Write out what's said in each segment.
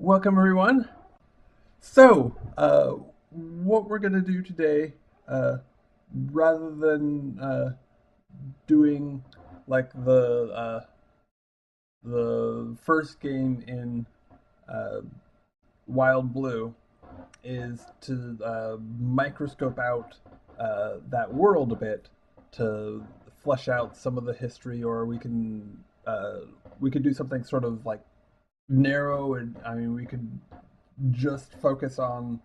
Welcome, everyone. So, what we're going to do today, uh, rather than doing like the first game in uh, Wild Blue, is to microscope out that world a bit to flesh out some of the history, or we could do something sort of like narrow, and I mean we could just focus on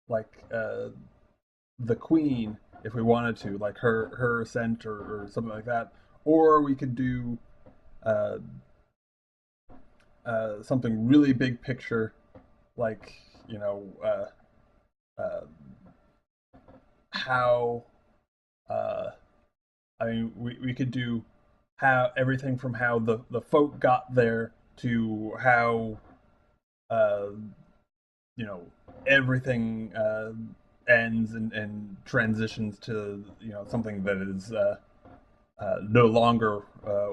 like the queen if we wanted to, like her ascent or something like that, or we could do uh, something really big picture, like uh, how uh, I mean we could do how everything from how the folk got there to how uh, you know everything ends and transitions to something that is no longer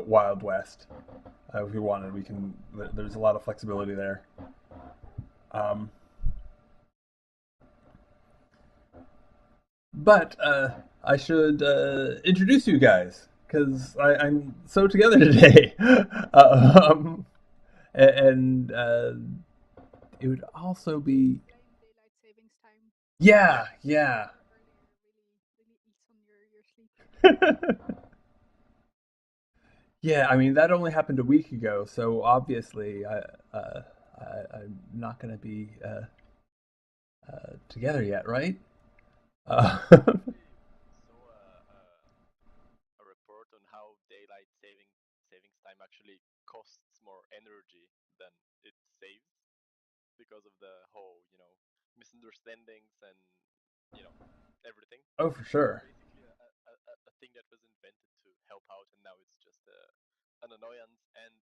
Wild West. If we wanted, we can. There's a lot of flexibility there. Um, but I should introduce you guys because I'm so together today. um, and it would also be Daylight savings time. yeah, yeah. Earlier really eats on your sleep. Yeah, I mean that only happened a week ago, so obviously I'm not going to be together yet, right? Uh, Actually saw a report on how daylight savings time actually costs more energy than it saves because of the whole, misunderstandings and you know everything. oh, for It's sure. basically a thing that was invented to help out, and now it's just an annoyance, and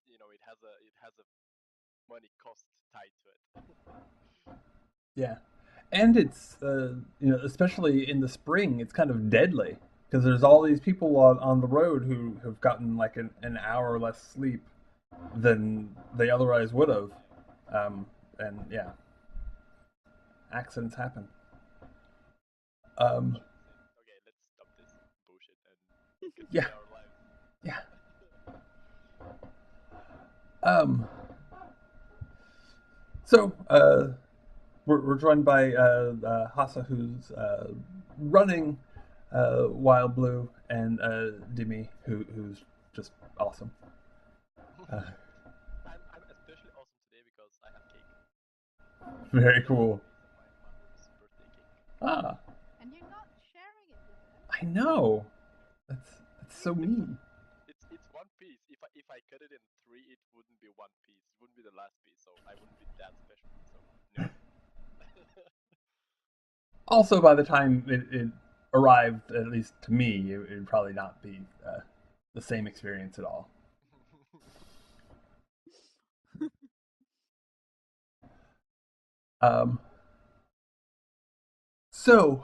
it has a money cost tied to it. Yeah, and it's especially in the spring, it's kind of deadly because there's all these people on the road who have gotten like an hour less sleep than they otherwise would have, um, and yeah, accidents happen. Um, Much the same. Okay, let's stop this bullshit and yeah, continue our lives. yeah. Um, so we're joined by Hassa, who's running Wild Blue, and Dimi, who's just awesome. Uh, I'm especially awesome today because I have cake. very Just cool. a piece of my mother's birthday cake. Ah, And you're not sharing it with them? I know. That's so Really? mean. It's one piece. If I cut it in three, it wouldn't be one piece. It wouldn't be the last piece, so I wouldn't be that special. So no. Also, by the time it arrived, at least to me, it would probably not be the same experience at all. Um, so,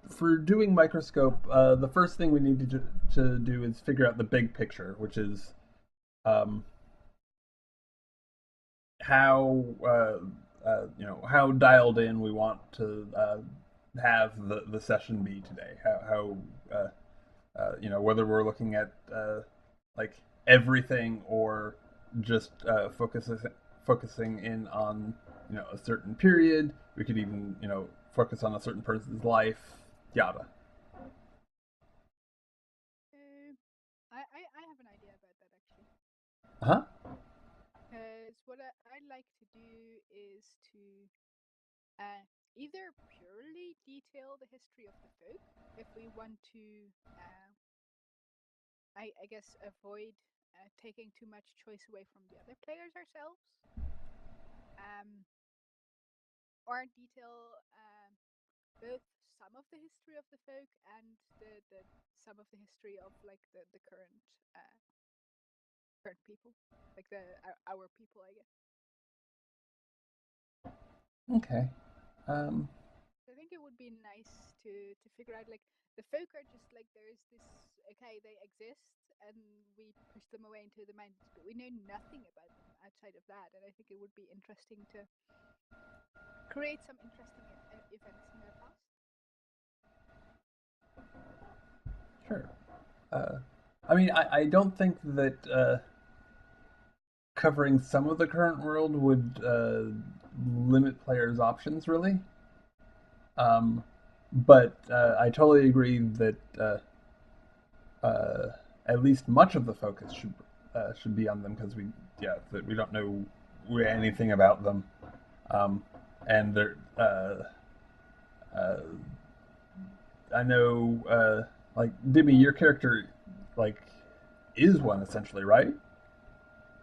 for doing microscope, the first thing we need to do is figure out the big picture, which is um, how how dialed in we want to have the session be today. How whether we're looking at like everything or just focusing in on a certain period. We could even focus on a certain person's life, yada. Uh, I have an idea about that actually. Huh? Because what I'd like to do is to uh, either purely detail the history of the folk, if we want to, I guess, avoid taking too much choice away from the other players ourselves, um, or detail both some of the history of the folk and the some of the history of like the current people, like our people, I guess. Okay. Um, I think it would be nice to figure out like the folk are just like there's this, okay, they exist and we push them away into the mountains, but we know nothing about them outside of that. And I think it would be interesting to create some interesting events in their past. Sure. I mean, I don't think that covering some of the current world would limit players' options, really. But I totally agree that at least much of the focus should be on them because that we don't know anything about them, and they're I know like Dibby, your character like is one essentially, right?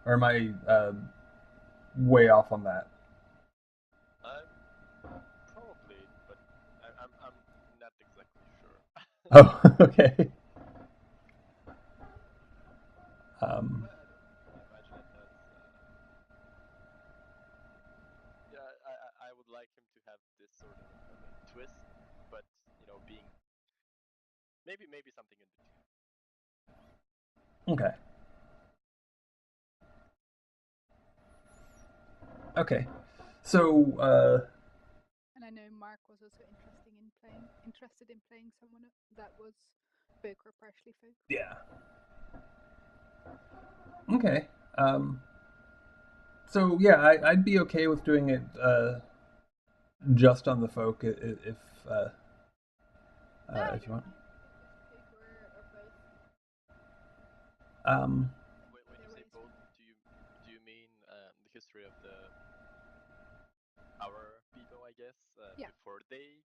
Or am I way off on that? Probably, but I'm not exactly sure. Oh, okay. But I don't imagine it as. Yeah, I would like him to have this sort of a twist, but being maybe something in between. Okay. Okay. So, And I know Mark was also interested in playing someone that was folk or partially folk. yeah. Okay. So yeah, I'd be okay with doing it just on the folk if you want. Just folk or both. When you say both, do you mean the history of our people, I guess, before they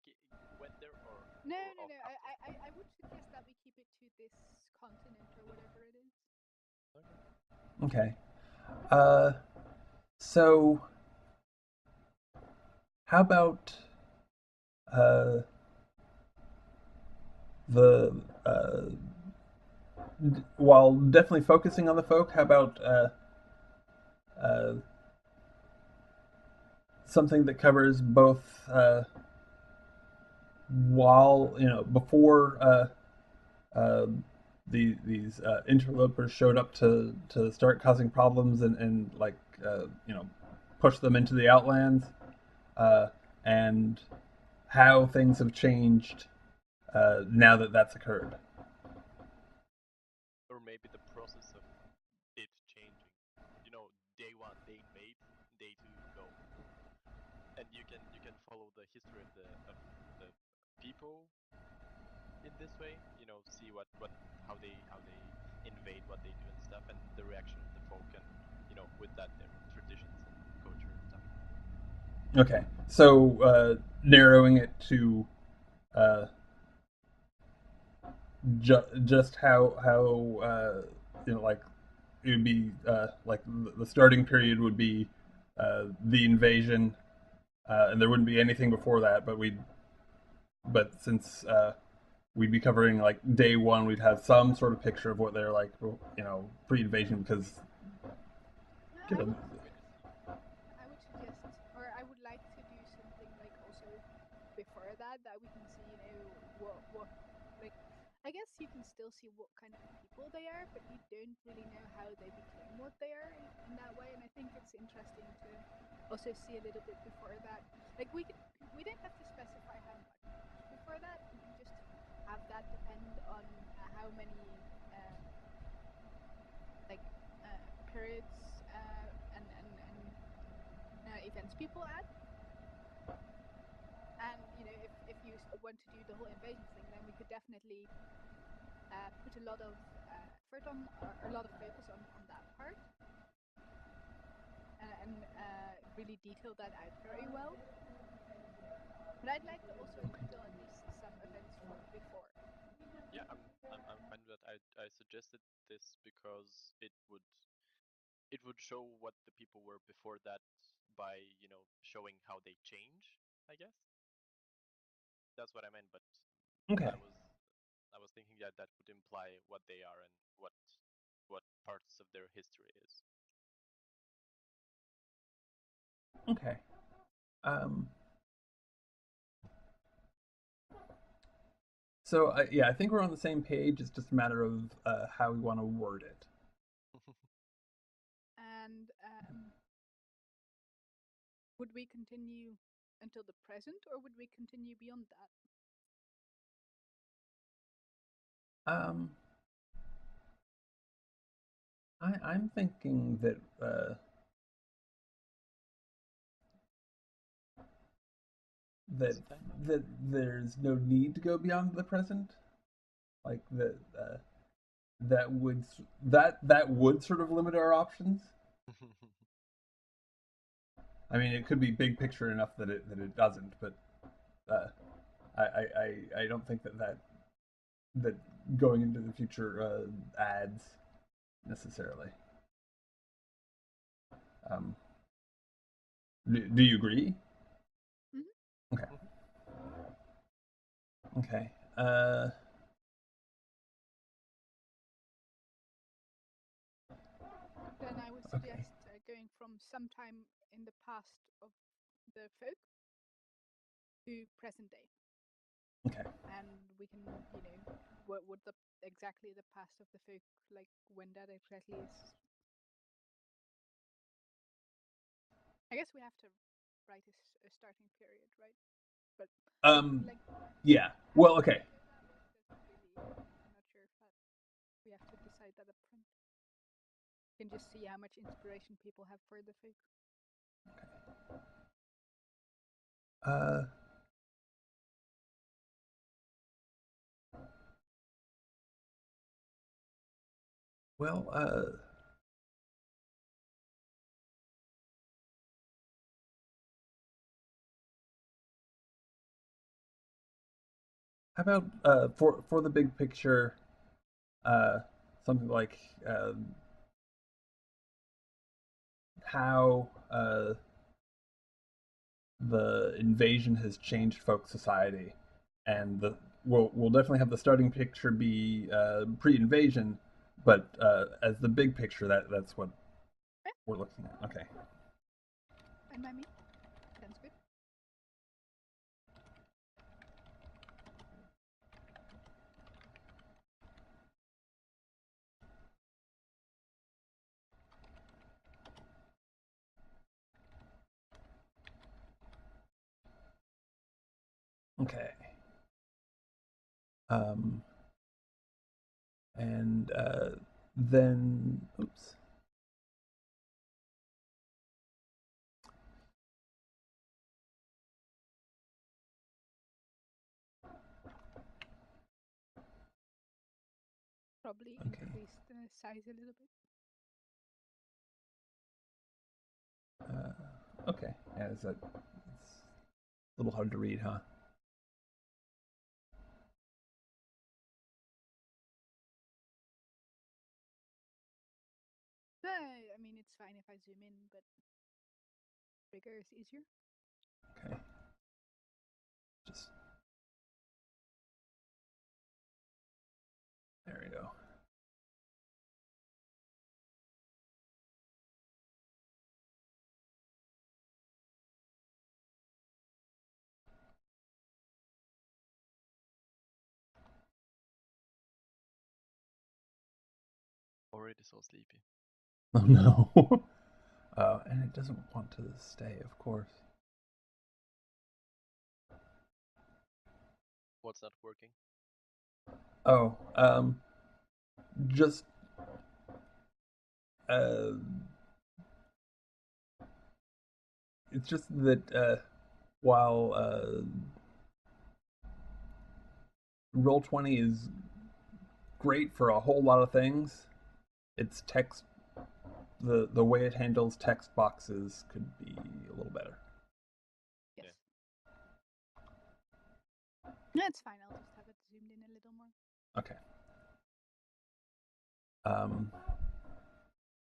went there, or No. after? I would suggest that we keep it to this continent or whatever it is. Okay. So how about the while definitely focusing on the folk, how about uh, something that covers both while before uh, these interlopers showed up to start causing problems and like push them into the outlands, uh, and how things have changed now that that's occurred. Or maybe the process of it changing. Day one they invade, day two go, and you can follow the history of the people in this way. See how they invade, what they do and stuff, and the reaction of the folk, and with that their traditions and culture and stuff. Okay, so narrowing it to just how like it would be like the starting period would be the invasion, and there wouldn't be anything before that. But since we'd be covering like day one, we'd have some sort of picture of what they're like, pre-invasion, because given. I would suggest, or I would like to do something like also before that we can see, what like. I guess you can still see what kind of people they are, but you don't really know how they became what they are in that way. And I think it's interesting to also see a little bit before that. Like we don't have to specify how much before that. We can just have that depend on how many periods and events people add. And if you want to do the whole invasion thing, then we could definitely put a lot of effort on, or a lot of focus on that part, and really detail that out very well. But I'd like to also detail at least some events from before. Yeah, I'm fine with that. I suggested this because it would show what the people were before that by showing how they change, I guess. That's what I meant, but Okay. I was thinking that would imply what they are and what parts of their history is. Okay. Um, So yeah, I think we're on the same page. It's just a matter of how we want to word it. And would we continue until the present, or would we continue beyond that? I'm thinking that that that there's no need to go beyond the present, like that would that would sort of limit our options. I mean, it could be big picture enough that it doesn't, but uh, I don't think that going into the future adds necessarily. Um, do you agree? Mm-hmm. Okay. Okay. Then I would suggest going from sometime in the past of the folk to present day. Okay. And we can, what would exactly the past of the folk, like when that exactly is. I guess we have to write a starting period, right? But like, Yeah. Well, okay. Go that way doesn't really. I'm not sure if we have to decide that up front. You can just see how much inspiration people have for the folk. Okay. Well, how about for the big picture, uh, something like how the invasion has changed folk society, and we'll definitely have the starting picture be pre-invasion, but as the big picture, that's what we're looking at. Okay. And by me, sounds good. Okay. Um, and then, oops. Probably Okay. increase the size a little bit. Okay. Yeah, it's a little hard to read, huh? I mean, it's fine if I zoom in, but bigger is easier. Okay. Just there we go. Already so sleepy. Oh no. And it doesn't want to stay, of course. What's not working? Oh, just uh, it's just that while Roll20 is great for a whole lot of things, its text, the way it handles text boxes could be a little better. Yes. No, it's fine. I'll just have it zoomed in a little more. Okay.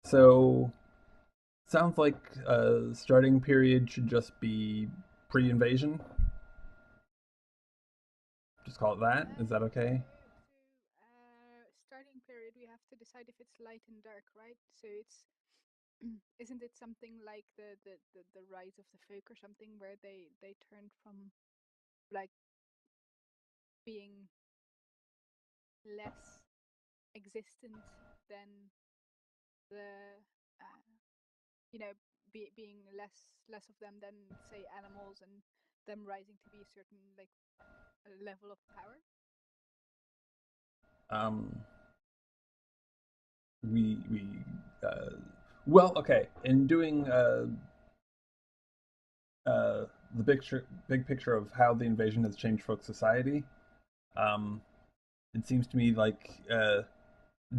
So sounds like starting period should just be pre-invasion. Just call it that. Is that okay? Starting period, we have to decide if it's light and dark, right? So it's isn't it something like the rise of the folk or something where they turn from like being less existent than the being less of them than say animals and them rising to be a certain like level of power. We well, okay, in doing the big picture of how the invasion has changed folk society, it seems to me like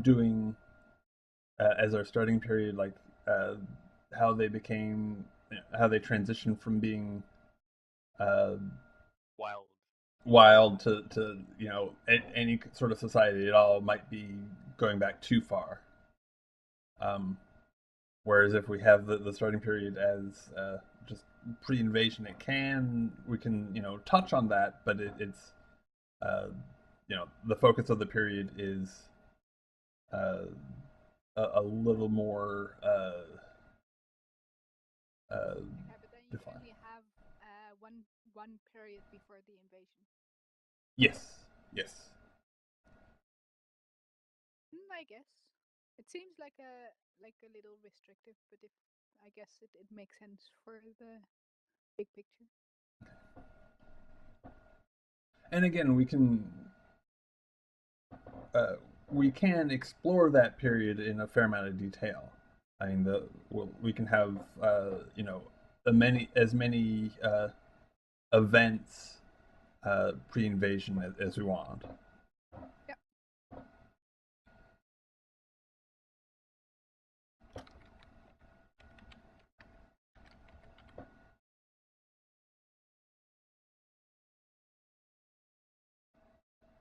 doing as our starting period, like how they transitioned from being wild to any sort of society at all might be going back too far. Whereas if we have the starting period as just pre-invasion, we can touch on that, but it's the focus of the period is a little more but then you defined. only have one period before the invasion. Yes. I guess it seems like a little restrictive, but if I guess it makes sense for the big picture. And again, we can explore that period in a fair amount of detail. I mean, we can have as many events pre-invasion as we want. Yep.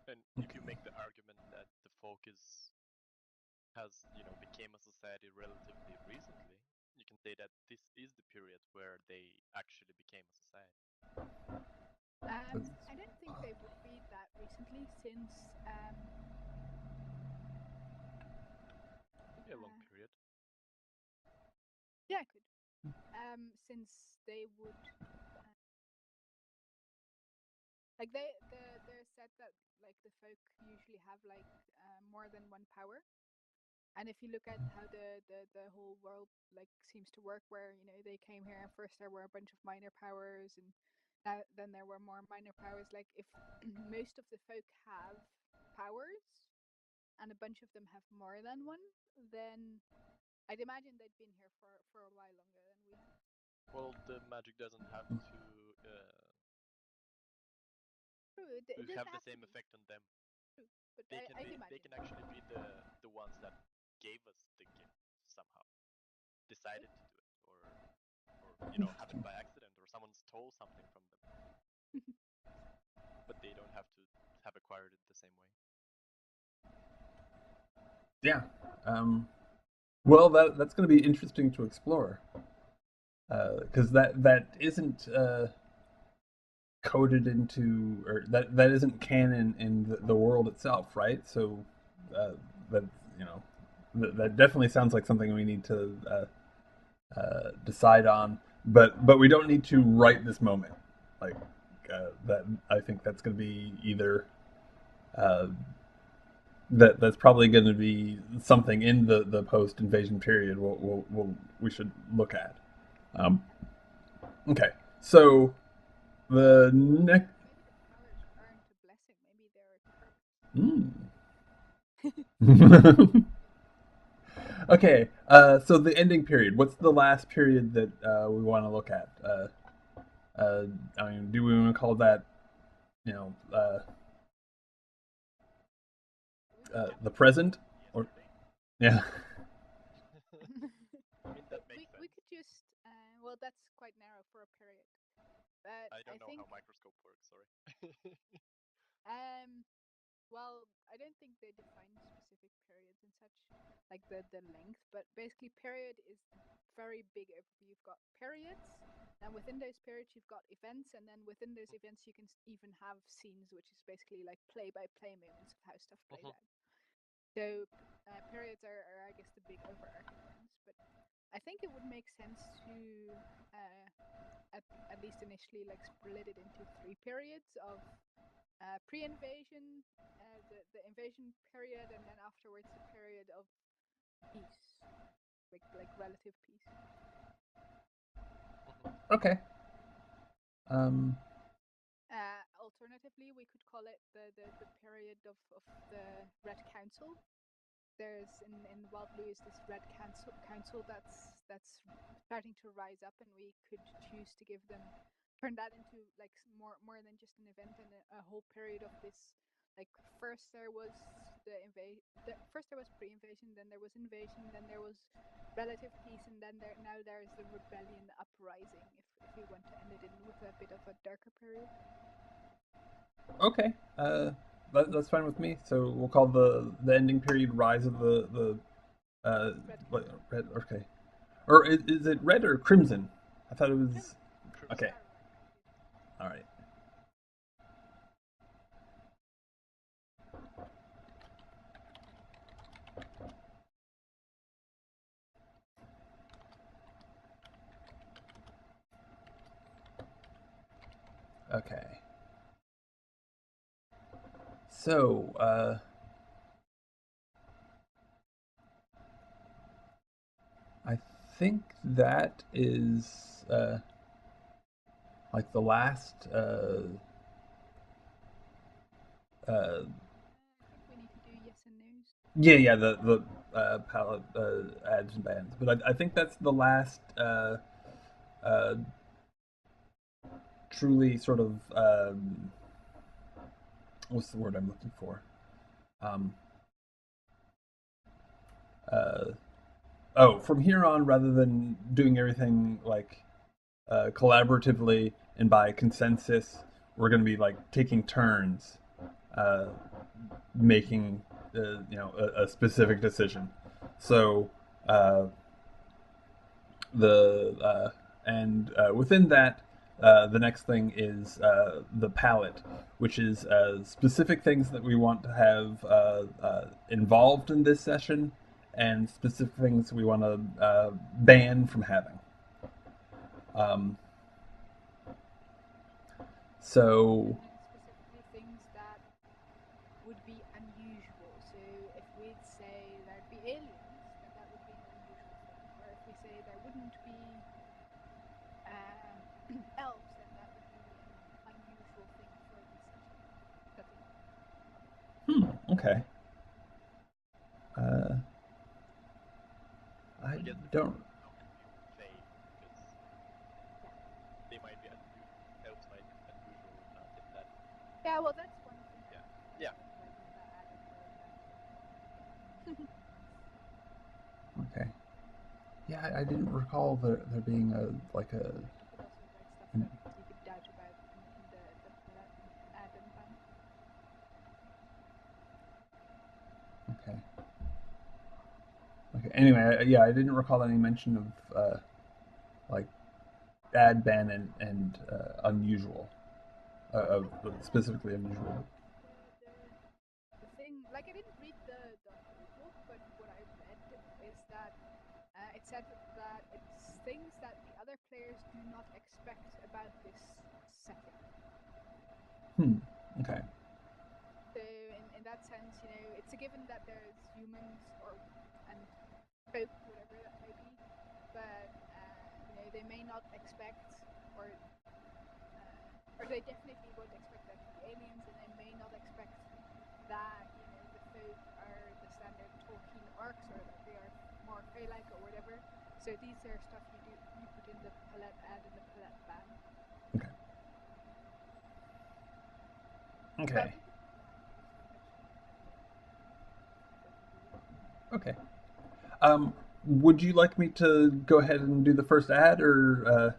And if you make the argument that the focus has, became a society relatively recently, you can say that this is the period where they actually became a society. I don't think they would be that recently, since Could be a long period. Yeah, I could. Since they would they're said that like the folk usually have like more than one power. And if you look at how the whole world like seems to work, where they came here and first there were a bunch of minor powers, and then there were more minor powers. Like if most of the folk have powers, and a bunch of them have more than one, then I'd imagine they'd been here for a while longer than we have. Well, the magic doesn't have to have the same effect on them. True. But They can actually be the ones that gave us the gift somehow, decided to do it, or happened by accident, or someone stole something from them. But they don't have to have acquired it the same way. Yeah. Well, that's going to be interesting to explore, because that isn't coded into, or that isn't canon in the world itself, right? So that that definitely sounds like something we need to decide on, but we don't need to right this moment. Like that, I think that's going to be either that's probably going to be something in the post invasion period. We should look at. Okay, so the next. Maybe the powers aren't a blessing. Maybe they're a curse. Okay, so the ending period. What's the last period that we want to look at? I mean, do we want to call that, the present, or yeah? I mean, that makes sense. We could just well, that's quite narrow for a period. But I don't know think, how microscope works. Sorry. well, I don't think they define specific periods and such, like the length. But basically, period is very big overview. You've got periods, and within those periods, you've got events, and then within those events, you can even have scenes, which is basically like play-by-play moments of how stuff plays out. So periods are, I guess, the big overarching ones. But I think it would make sense to at least initially like split it into 3 periods of Pre-invasion, the invasion period, and then afterwards the period of peace, like relative peace. Okay. Alternatively, we could call it the period of the Red Council. There's in Wild Blue is this Red Council that's starting to rise up, and we could choose to turn that into like more than just an event and a whole period of this. Like first there was first there was pre-invasion, then there was invasion, then there was relative peace, and then now there's the rebellion uprising. If we want to end it in with a bit of a darker period. Okay. That's fine with me. So we'll call the ending period Rise of the red. Okay. Or is it red or crimson? I thought it was. Okay. All right. Okay. So, I think that is like the last. I think we need to do yes and no's. Yeah. The palette ads and bans, but I think that's the last uh, truly sort of what's the word I'm looking for? Um, from here on, rather than doing everything like collaboratively and by consensus, we're going to be like taking turns making a specific decision. So within that, the next thing is the palette, which is specific things that we want to have involved in this session, and specific things we want to ban from having. So specifically things that would be unusual. So if we'd say there'd be aliens, then that would be an unusual thing. Or if we say there wouldn't be elves, then that would be an unusual thing for this session. Okay. I don't. They might be unusual. Elves might be unusual enough in that. Yeah, well, that's one thing. Yeah. Okay. Yeah, I didn't recall there being a like a. You could also write stuff that you could doubt about in the add and ban. Okay. Okay. Anyway, yeah, I didn't recall any mention of like add, ban, and unusual, specifically unusual. The thing, like I didn't read the whole book, but what I read is that it said that it's things that the other players do not expect about this setting. Okay. So in that sense, it's a given that there's humans and folk, whatever that may be, but they may not expect, or they definitely won't expect there to be aliens, and they may not expect that the folk are the standard Tolkien orcs, or that they are more fey-like or whatever. So these are stuff you put in the palette add and the palette ban. Okay. Okay. Would you like me to go ahead and do the first ad, or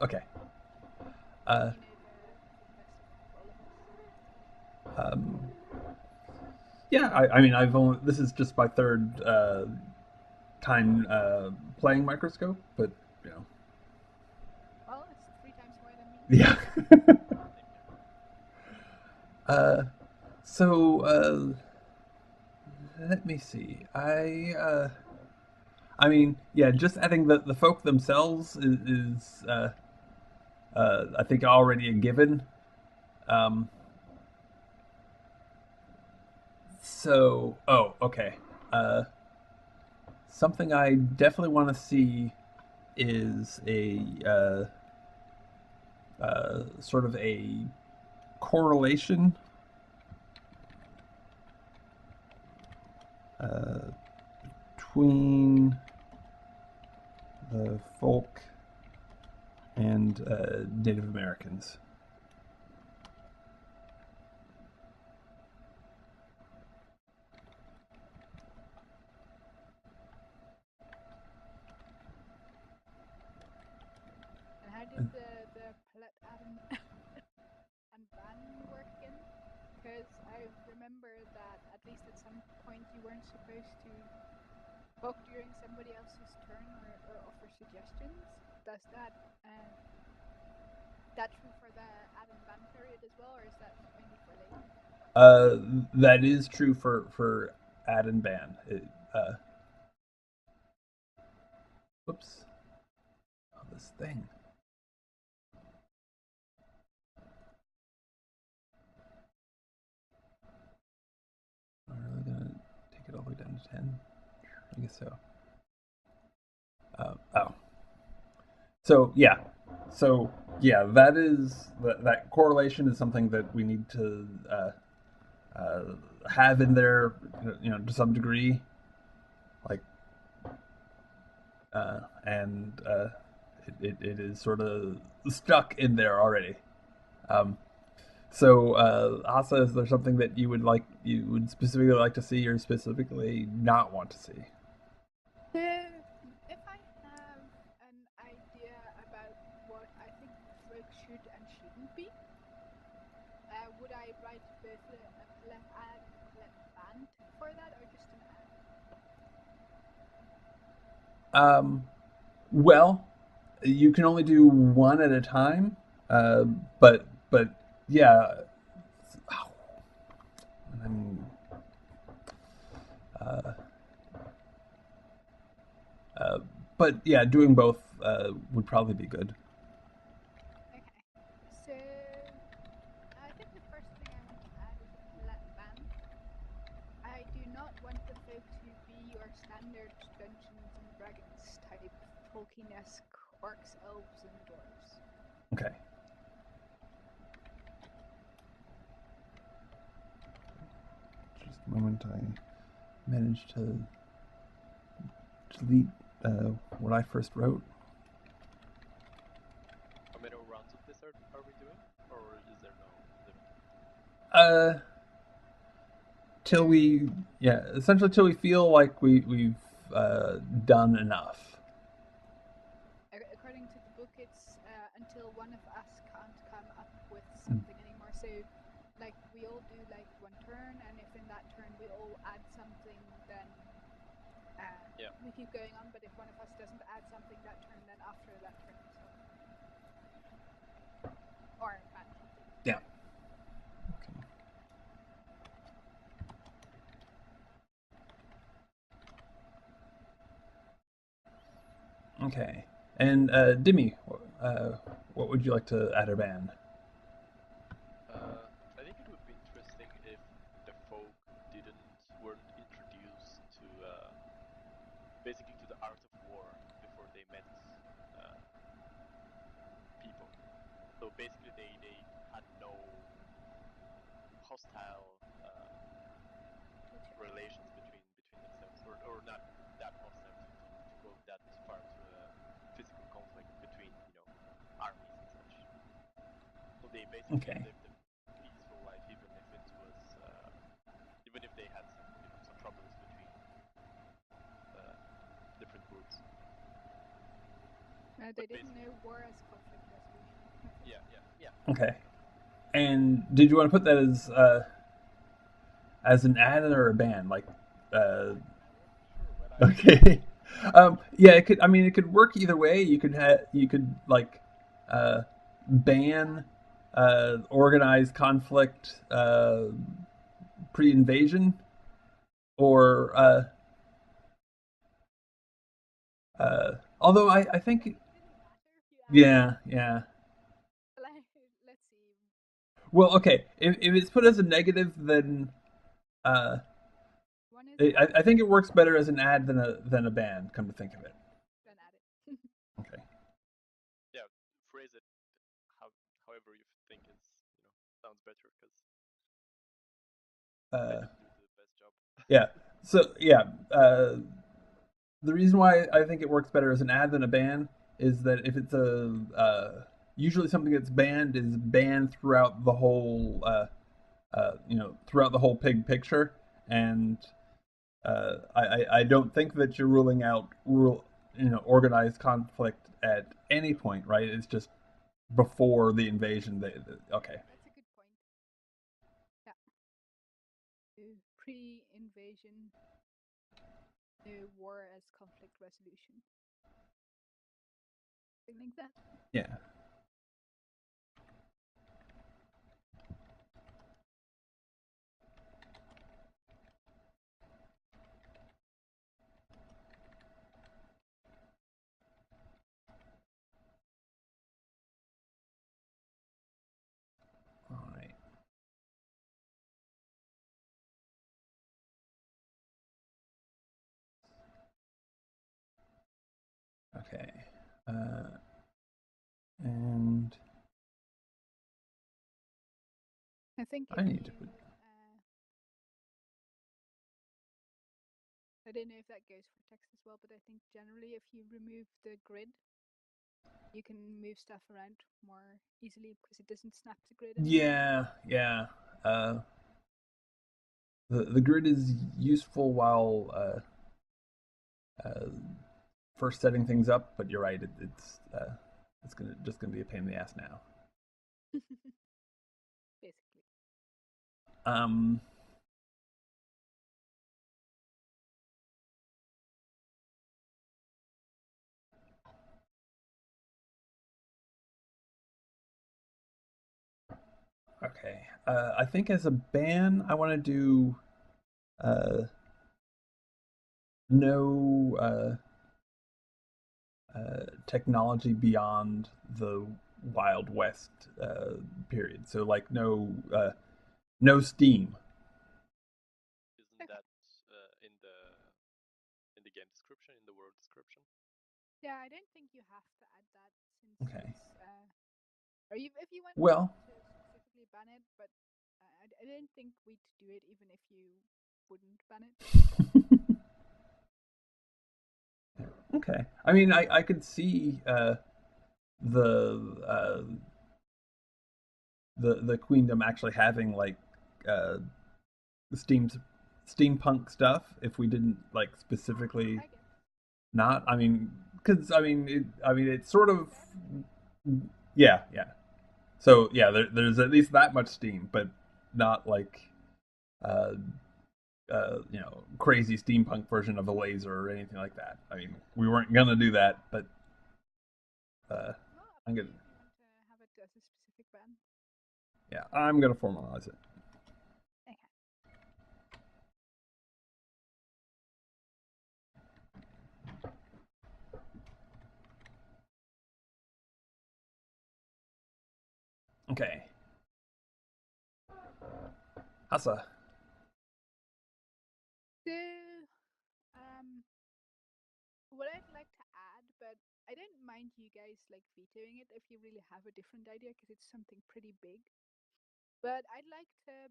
okay? Yeah, I mean, this is just my third time playing Microscope, but Well, it's 3 times more than me. Yeah. So let me see. I mean, yeah, just adding the folk themselves is I think already a given. Okay. Uh, Something I definitely want to see is a sort of a correlation uh, between the folk and Native Americans. And how did the Palet Adam and Van work again? Because I remember that at least at some point you weren't supposed to talk during somebody else's turn or offer suggestions. Does that true for the Adam Van period as well, or is that only for late? That is true for Ad and Ban. Whoops! Oh, this thing. Am I really gonna take it all the way down to 10? I guess so. Oh. So yeah. So yeah, that correlation is something that we need to uh, have in there, to some degree. Like, and it is sort of stuck in there already. Um, so, Asa, is there something that you would specifically like to see, or specifically not want to see? If I have an idea about what I think folk should and shouldn't be, would I write both a Palet ad and a Palet band for that, or just an ad? Well, you can only do one at a time, but yeah. I'm, uh, uh, but yeah, doing both would probably be good. Okay, so I think the first thing I want to add is a Palet band. I do not want the folk to be your standard Dungeons and Dragons type Tolkien-esque orcs, elves, and dwarves. Okay. Just a moment, I managed to delete what I first wrote. How many rounds of this are we doing? Or is there no limit? Essentially till we feel like we've done enough. According to the book, it's until one of us can't come up with something anymore. So, like, we all do like one turn, and if in that turn we all add something, then we keep going on. But if one of us doesn't add something that turn, then after that turn we stop. Or ban something. Yeah. Okay. And Dimmy, what would you like to add or ban? I think it would be interesting if the folk weren't introduced to basically to the art of war before they met people. So basically, they had no hostile relations between themselves, or not that hostile to go that far to a physical conflict between armies and such. So they basically lived a peaceful life, even if it was even if they had some problems between different groups. They didn't know war as conflict resolution. Yeah. Okay. And did you want to put that as an add or a ban? Like, I wasn't sure okay. Yeah, it could. I mean, it could work either way. You could ban organized conflict pre-invasion, or although I think It didn't matter if you yeah. let's see. Well, okay. If it's put as a negative, then I think it works better as an ad than a ban. Come to think of it. Then add it. Okay. Yeah, phrase it however you think is sounds better because I didn't do the best job. Yeah. So yeah, the reason why I think it works better as an ad than a ban is that if it's usually something that's banned is banned throughout the whole throughout the whole pig picture, and I don't think that you're ruling out organized conflict at any point, right? It's just before the invasion. Okay. That's a good point. Yeah. Pre-invasion, war as conflict resolution. Something like that. Yeah. All right. Okay. And I think I need to put. I don't know if that goes for text as well, but I think generally if you remove the grid, you can move stuff around more easily because it doesn't snap the grid anymore. Yeah. The grid is useful while first setting things up, but you're right. It's gonna be a pain in the ass now. Basically. Um. Okay. I think as a ban, I want to do no technology beyond the Wild West period. So like no Steam. Isn't that in the game description, in the world description? Yeah, I don't think you have to add that since Okay. it's or if you want Well, to specifically ban it, but I don't think we'd do it even if you wouldn't ban it. okay. I mean, I could see the uh, the queendom actually having like uh, steampunk stuff if we didn't like specifically not. I mean, because it's sort of yeah. So yeah, there's at least that much steam, but not like uh, crazy steampunk version of a laser or anything like that. I mean, we weren't gonna do that, but I'm gonna. If you want to have it as a specific ban. Yeah, I'm gonna formalize it. Okay. Hassa. So, what I'd like to add, but I don't mind you guys like vetoing it if you really have a different idea because it's something pretty big. But I'd like the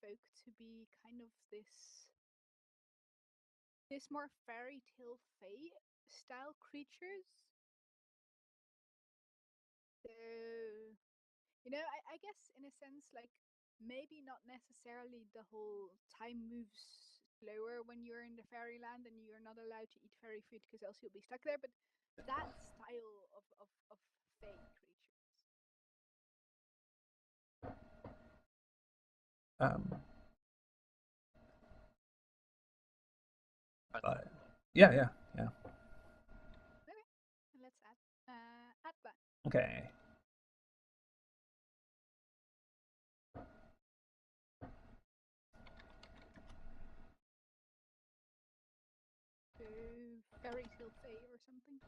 folk to be kind of this more fairy tale fae style creatures. So, I guess in a sense, like maybe not necessarily the whole time moves slower when you're in the fairyland and you're not allowed to eat fairy food because else you'll be stuck there, but that style of fae creatures. Um. Uh, Yeah. Okay, let's add that. Okay. So fairy tale fae or something.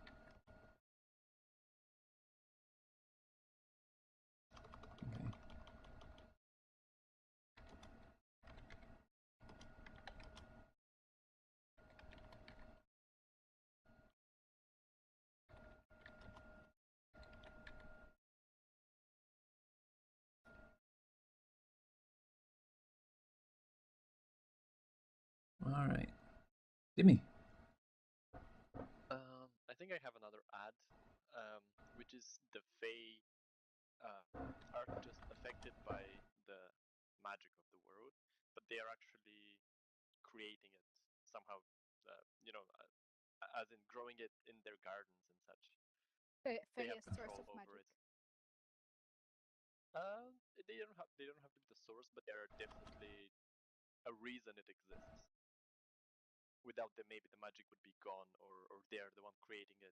All right. Gimme. I think I have another ad, which is the Fae are just affected by the magic of the world, but they are actually creating it somehow. As in growing it in their gardens and such. They have Fairest source control of over magic. it. They don't have to be the source, but they are definitely a reason it exists. Without them, maybe the magic would be gone, or they're the one creating it.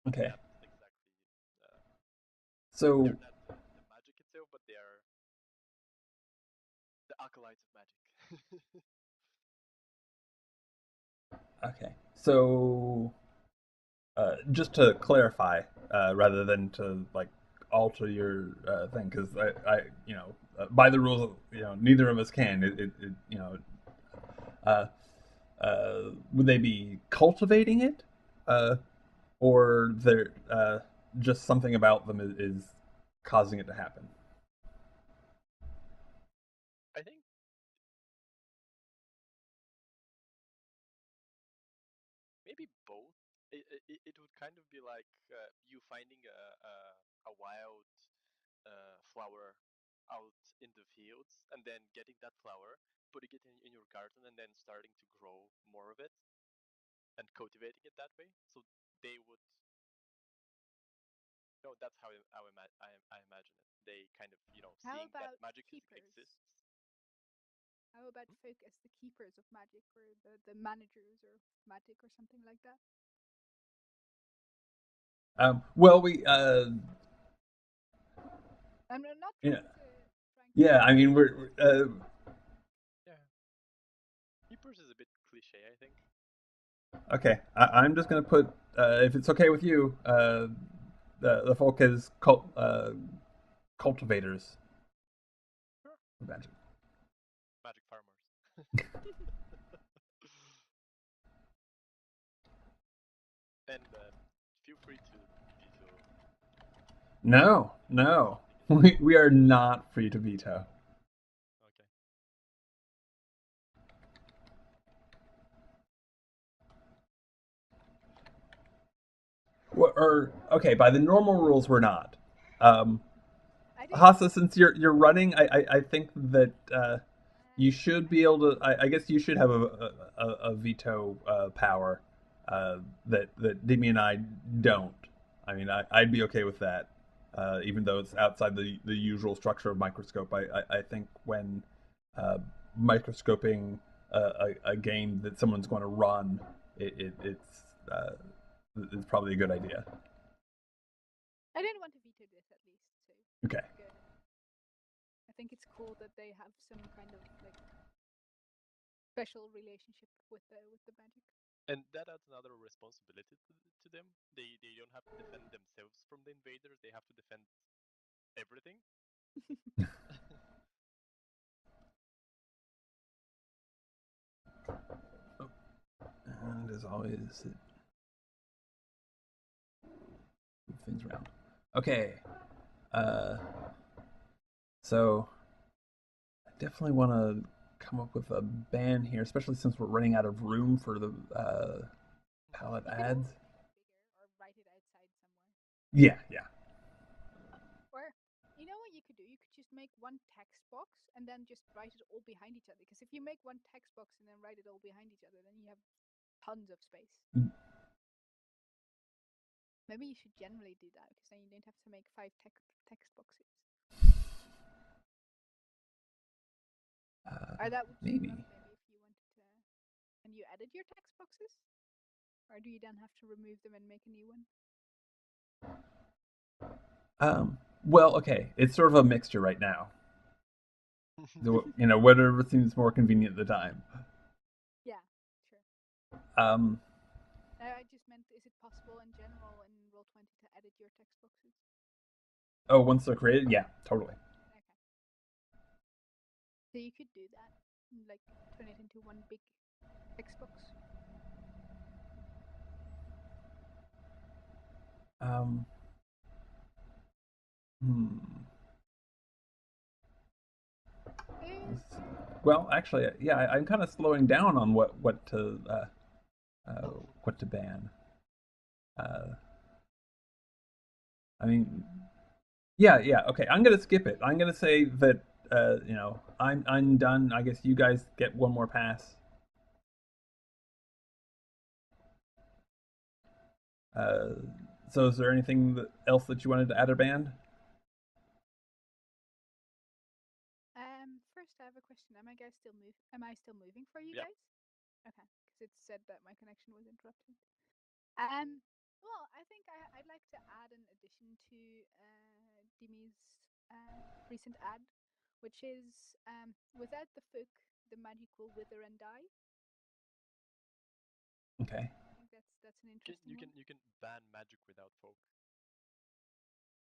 Okay. Not exactly. So They're not the magic itself, but they are the acolytes of magic. okay. So just to clarify, rather than to like alter your thing, because by the rules, neither of us can. Uh, would they be cultivating it, or they're just something about them is causing it to happen? I think maybe both. It would kind of be like you finding a wild flower out in the fields and then getting that flower, putting it in your garden, and then starting to grow more of it and cultivating it that way. So they would. No, that's how I imagine it. They kind of, How seeing that about magic keepers? exists. How about folk as the keepers of magic, or the managers of magic, or something like that? Well, we I'm not yeah, trying to yeah. I mean, we're Yeah, keepers is a bit cliche, I think. okay. I'm just gonna put, if it's okay with you, the folk as cultivators Sure. of magic. Magic farmers. And feel free to veto No, something no, in the end. we are not free to veto. Okay. Or okay, by the normal rules, we're not. Um, I didn't Hasa, want. since you're running, I think that you should I be able to. I guess you should have a veto power that Dimi and I don't. I mean, I'd be okay with that, even though it's outside the usual structure of microscope. I think when uh, microscoping a game that someone's going to run, it's probably a good idea. I didn't want to veto this, at least, so Okay. good. I think it's cool that they have some kind of like special relationship with the magic. And that adds another responsibility to them. They don't have to defend themselves from the invaders. They have to defend everything. And as always, it move things around. Okay. Uh, so I definitely want to come up with a ban here, especially since we're running out of room for the palette You could ads. always make it bigger or write it outside somewhere. Yeah, yeah. Or you know what you could do? You could just make one text box and then just write it all behind each other. Because if you make one text box and then write it all behind each other, then you have tons of space. Maybe you should generally do that, because then you don't have to make 5 text boxes. Or that would be Maybe. enough, maybe, if you wanted to. Can you edit your text boxes? Or do you then have to remove them and make a new one? Well, okay. It's sort of a mixture right now. Whatever seems more convenient at the time. Yeah, sure. Um, I just meant, is it possible in general in Roll20 to edit your text boxes? oh, once they're created, yeah, totally. Okay. So you could do that, like turn it into one big text box. Um, hmm. Is Let's see. there Well, actually, yeah, I'm kind of slowing down on what to ban. Uh, I mean, yeah, yeah. Okay, I'm gonna skip it. I'm gonna say that I'm done. I guess you guys get one more pass. Uh, so, is there anything else that you wanted to add or ban? First, I have a question. Am I still moving for you Yeah. guys? Okay, because it said that my connection was interrupted. Um, well, I think I'd like to add an addition to Dimi's recent ad, which is without the folk, the magic will wither and die. Okay. I think that's an interesting one. You can ban magic without folk.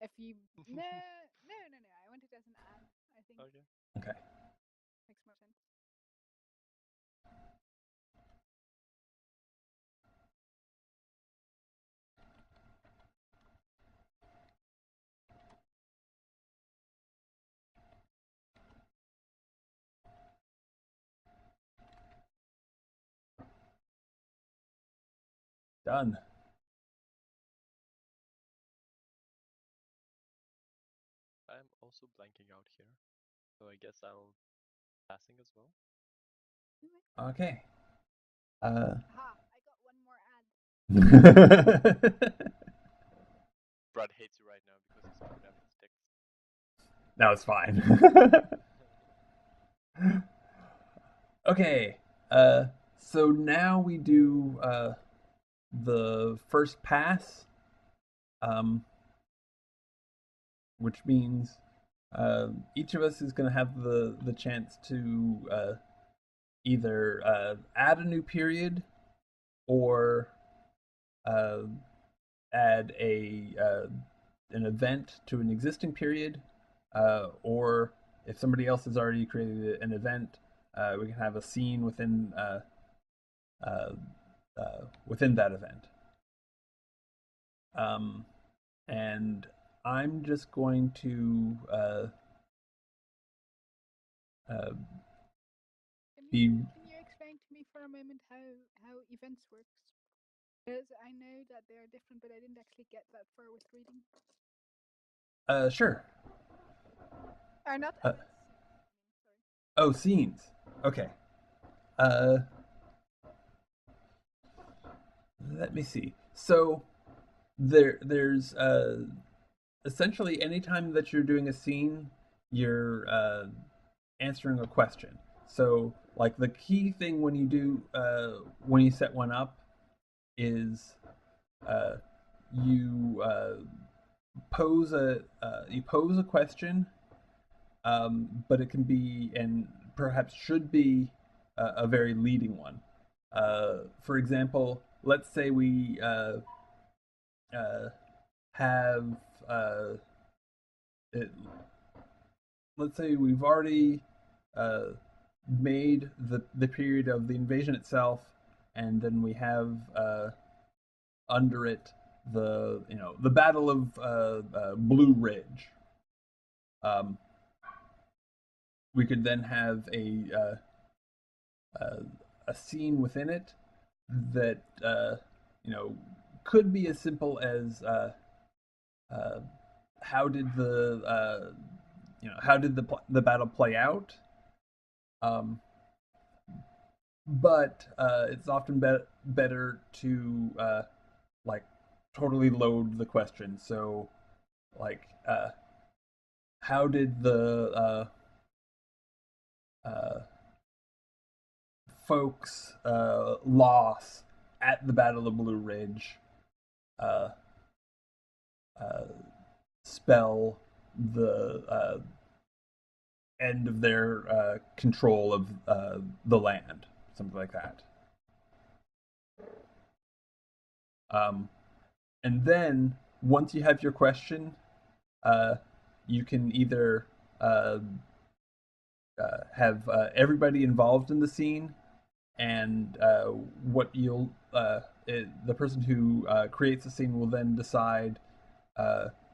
If you no, I want it as an ad. I think Okay. Okay. makes more sense. Done. I'm also blanking out here, so I guess I'll passing as well. Okay. Aha! I got one more ad. Brad hates you right now because you screwed up his text. That was fine. Okay. So now we do the first pass, um, which means each of us is going to have the chance to either add a new period or uh, add an event to an existing period, or if somebody else has already created an event, we can have a scene uh, within that event. And I'm just going to uh, be. Can you explain to me for a moment how events works? Because I know that they are different, but I didn't actually get that far with reading. Sure. Are not Uh, events. Sorry. oh, scenes. Okay. Uh, Let me see. So there's essentially anytime that you're doing a scene, you're answering a question. So like the key thing when you set one up is uh, you you pose a question, but it can be and perhaps should be a very leading one. For example, let's say we uh, have uh, it, let's say we've already uh, made the period of the invasion itself, and then we have under it the Battle of Blue Ridge. Um, we could then have a scene within it that could be as simple as uh, how did the battle play out, um, but it's often better to like totally load the question. So like how did the uh, folks loss at the Battle of Blue Ridge uh, uh, spell the end of their control of the land, something like that. Um, and then once you have your question, uh, you can either have everybody involved in the scene, and the person who creates the scene will then decide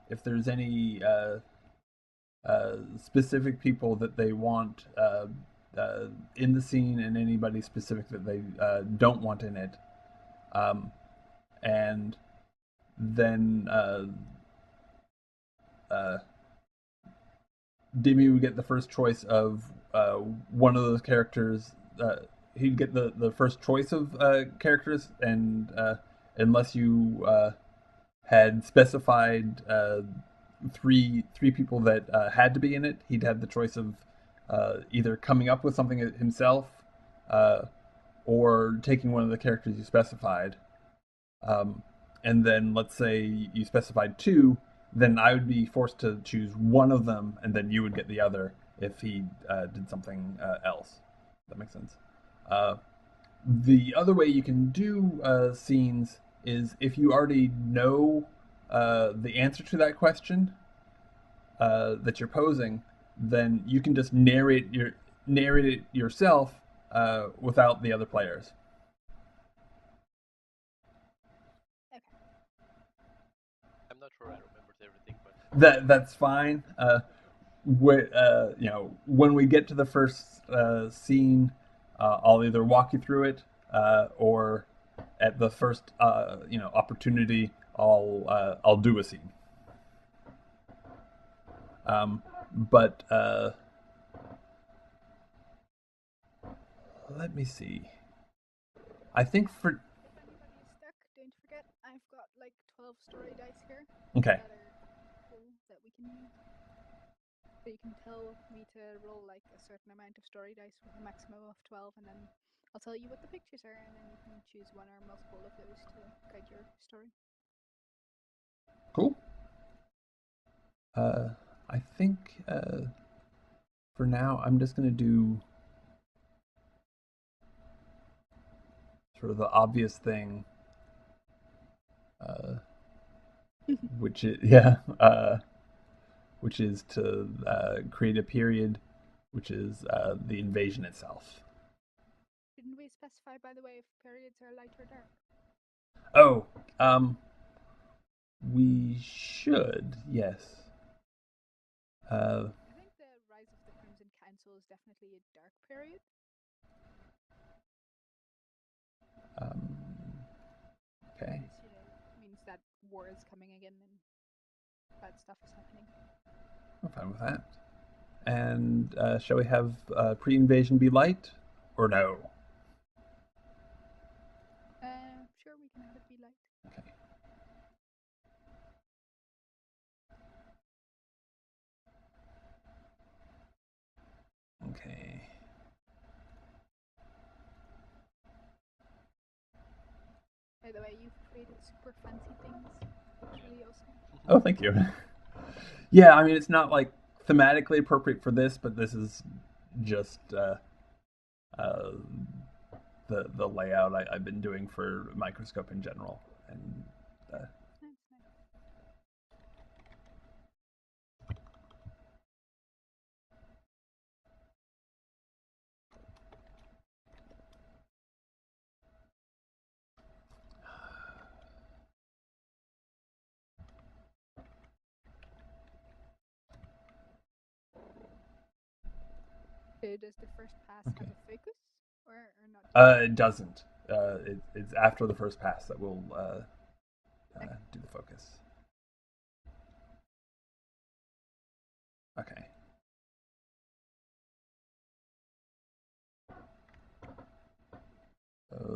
if there's any specific people that they want in the scene and anybody specific that they don't want in it. And then Demi would get the first choice of one of those characters. He'd get the first choice of characters, and unless you had specified three people that had to be in it, he'd have the choice of either coming up with something himself or taking one of the characters you specified. And then let's say you specified two, then I would be forced to choose one of them, and then you would get the other if he did something else. That makes sense. The other way you can do scenes is if you already know the answer to that question that you're posing, then you can just narrate it yourself without the other players. I'm not sure I remembered everything, but That's fine. When we get to the first scene, I'll either walk you through it, or at the first opportunity, I'll do a scene. But let me see. I think for If anybody is stuck, don't forget I've got like 12 story dice here. Okay. That are full that we can use. So you can tell me to roll like a certain amount of story dice with a maximum of 12, and then I'll tell you what the pictures are, and then you can choose one or multiple of those to guide your story. Cool. I think for now I'm just going to do sort of the obvious thing, which is which is to create a period, which is the invasion itself. Didn't we specify, by the way, if periods are light or dark? Oh, we should, yes. I think the Rise of the Crimson Council is definitely a dark period. Okay. Which, means that war is coming again and bad stuff is happening. I'm fine with that. And shall we have pre-invasion be light, or no? Sure, we can have it be light. Okay. Okay. By the way, you've created super fancy things. It's really awesome. Oh, thank you. Yeah, I mean, it's not like thematically appropriate for this, but this is just the layout I've been doing for Microscope in general, and That's nice. So does the first pass have a focus or not? it doesn't. It's after the first pass that we'll do the focus. Okay.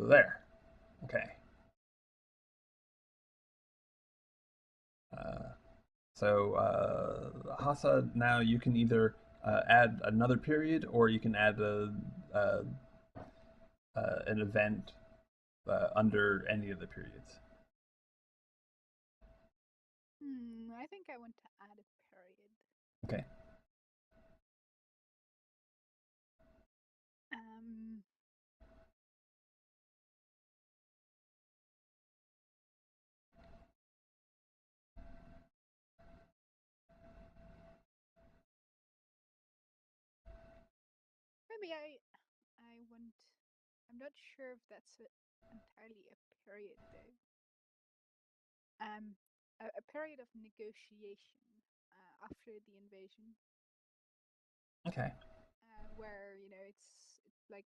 There. Okay. So Hassa, now you can either add another period, or you can add an event under any of the periods. I think I want to add a period. Okay. Maybe I'm not sure if that's entirely a period though. A period of negotiation after the invasion. Okay. where it's like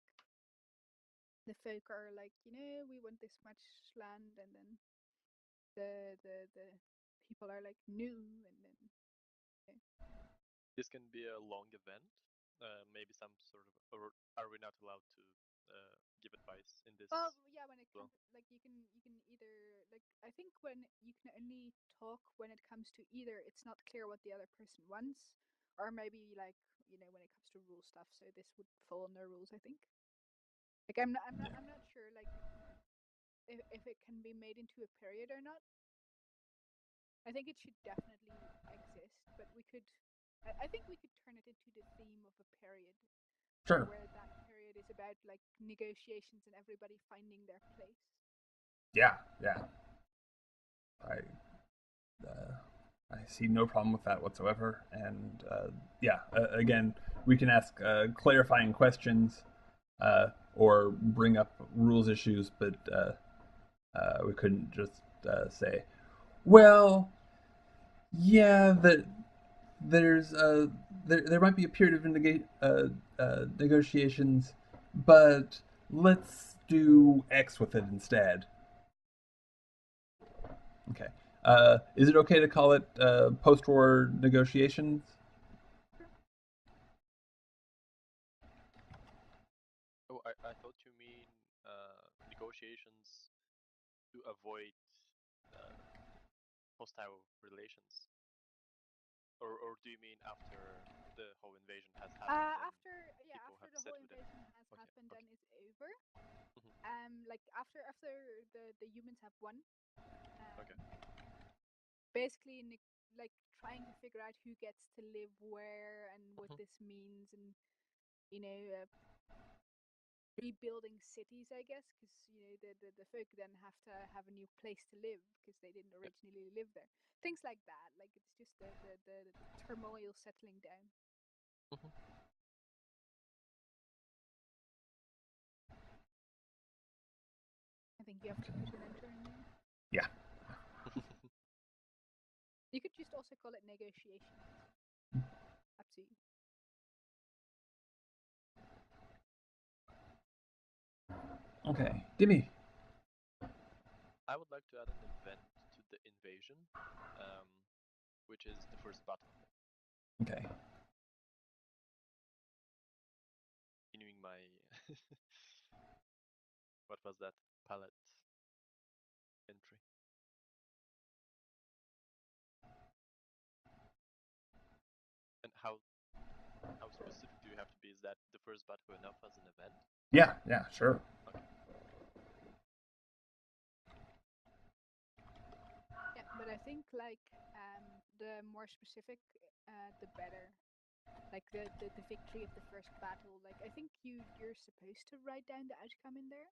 the folk are like, we want this much land, and then the people are like, no, and then This can be a long event. Maybe some sort of, or are we not allowed to give advice in this? Well, yeah, when it well? comes, like, you can either, like, I think when you can only talk when it comes to either it's not clear what the other person wants, or maybe like when it comes to rule stuff. So this would fall under rules, I think. Like, I'm not sure, like, if it can be made into a period or not. I think it should definitely exist, but I think we could turn it into the theme of a period. Sure. Where that period is about like negotiations and everybody finding their place. Yeah. I see no problem with that whatsoever. And again, we can ask clarifying questions or bring up rules issues, but we couldn't just say, well, yeah, there's there might be a period of negotiations, but let's do X with it instead. Okay. Is it okay to call it post-war negotiations? Oh, I thought you mean negotiations to avoid hostile relations. Or do you mean after the whole invasion has happened? After the whole invasion has happened and is over, like after the humans have won, basically like trying to figure out who gets to live where and what this means, and rebuilding cities, I guess, because the folk then have to have a new place to live because they didn't originally live there. Things like that. Like, it's just the turmoil settling down. I think you have to put an enter in there. Yeah. You could just also call it negotiations. Up to you. Okay, Dimmy. I would like to add an event to the invasion, which is the first battle. Okay. Continuing my what was that palette entry? And how specific do you have to be? Is that the first battle enough as an event? Yeah, sure. Okay. Yeah, but I think like the more specific, the better. Like the victory of the first battle. Like, I think you're supposed to write down the outcome in there.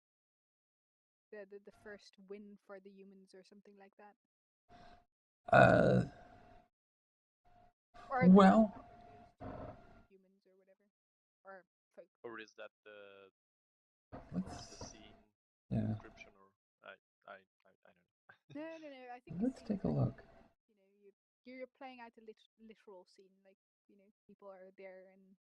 The first win for the humans or something like that. Or well, goes to humans or whatever, or folk. Or is that the scene description, or I don't know. No. I think let's take a look. You're playing out a literal scene, like people are there, and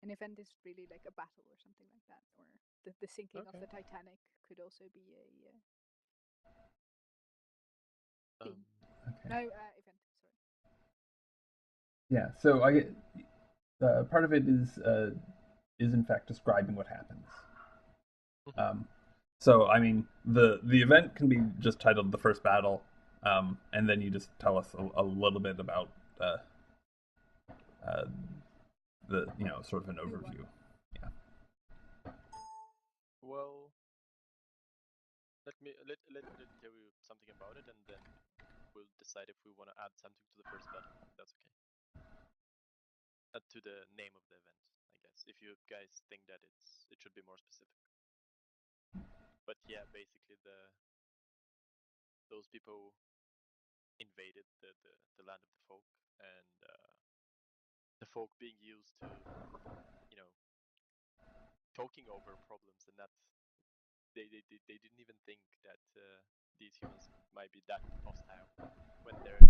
an event is really like a battle or something like that, or the sinking of the Titanic could also be a scene. No, event. Sorry. Yeah, so I get part of it is in fact describing what happens. So I mean, the event can be just titled "The First Battle," and then you just tell us a little bit about the sort of an overview. Yeah. Well, let tell you something about it, and then we'll decide if we want to add something to the first battle. That's okay. To the name of the event, I guess. If you guys think that it should be more specific. But yeah, basically those people invaded the land of the folk, and the folk being used to talking over problems, and that they didn't even think that these humans might be that hostile when they're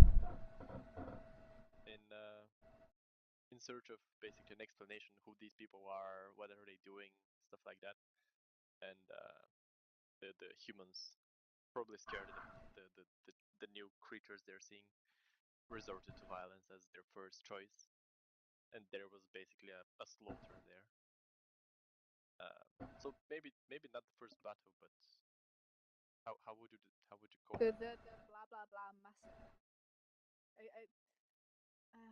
in in search of basically an explanation who these people are, what are they doing, stuff like that. And the humans, probably scared of the new creatures they're seeing, resorted to violence as their first choice, and there was basically a slaughter there. So maybe not the first battle, but how would you call The it? blah blah blah massacre.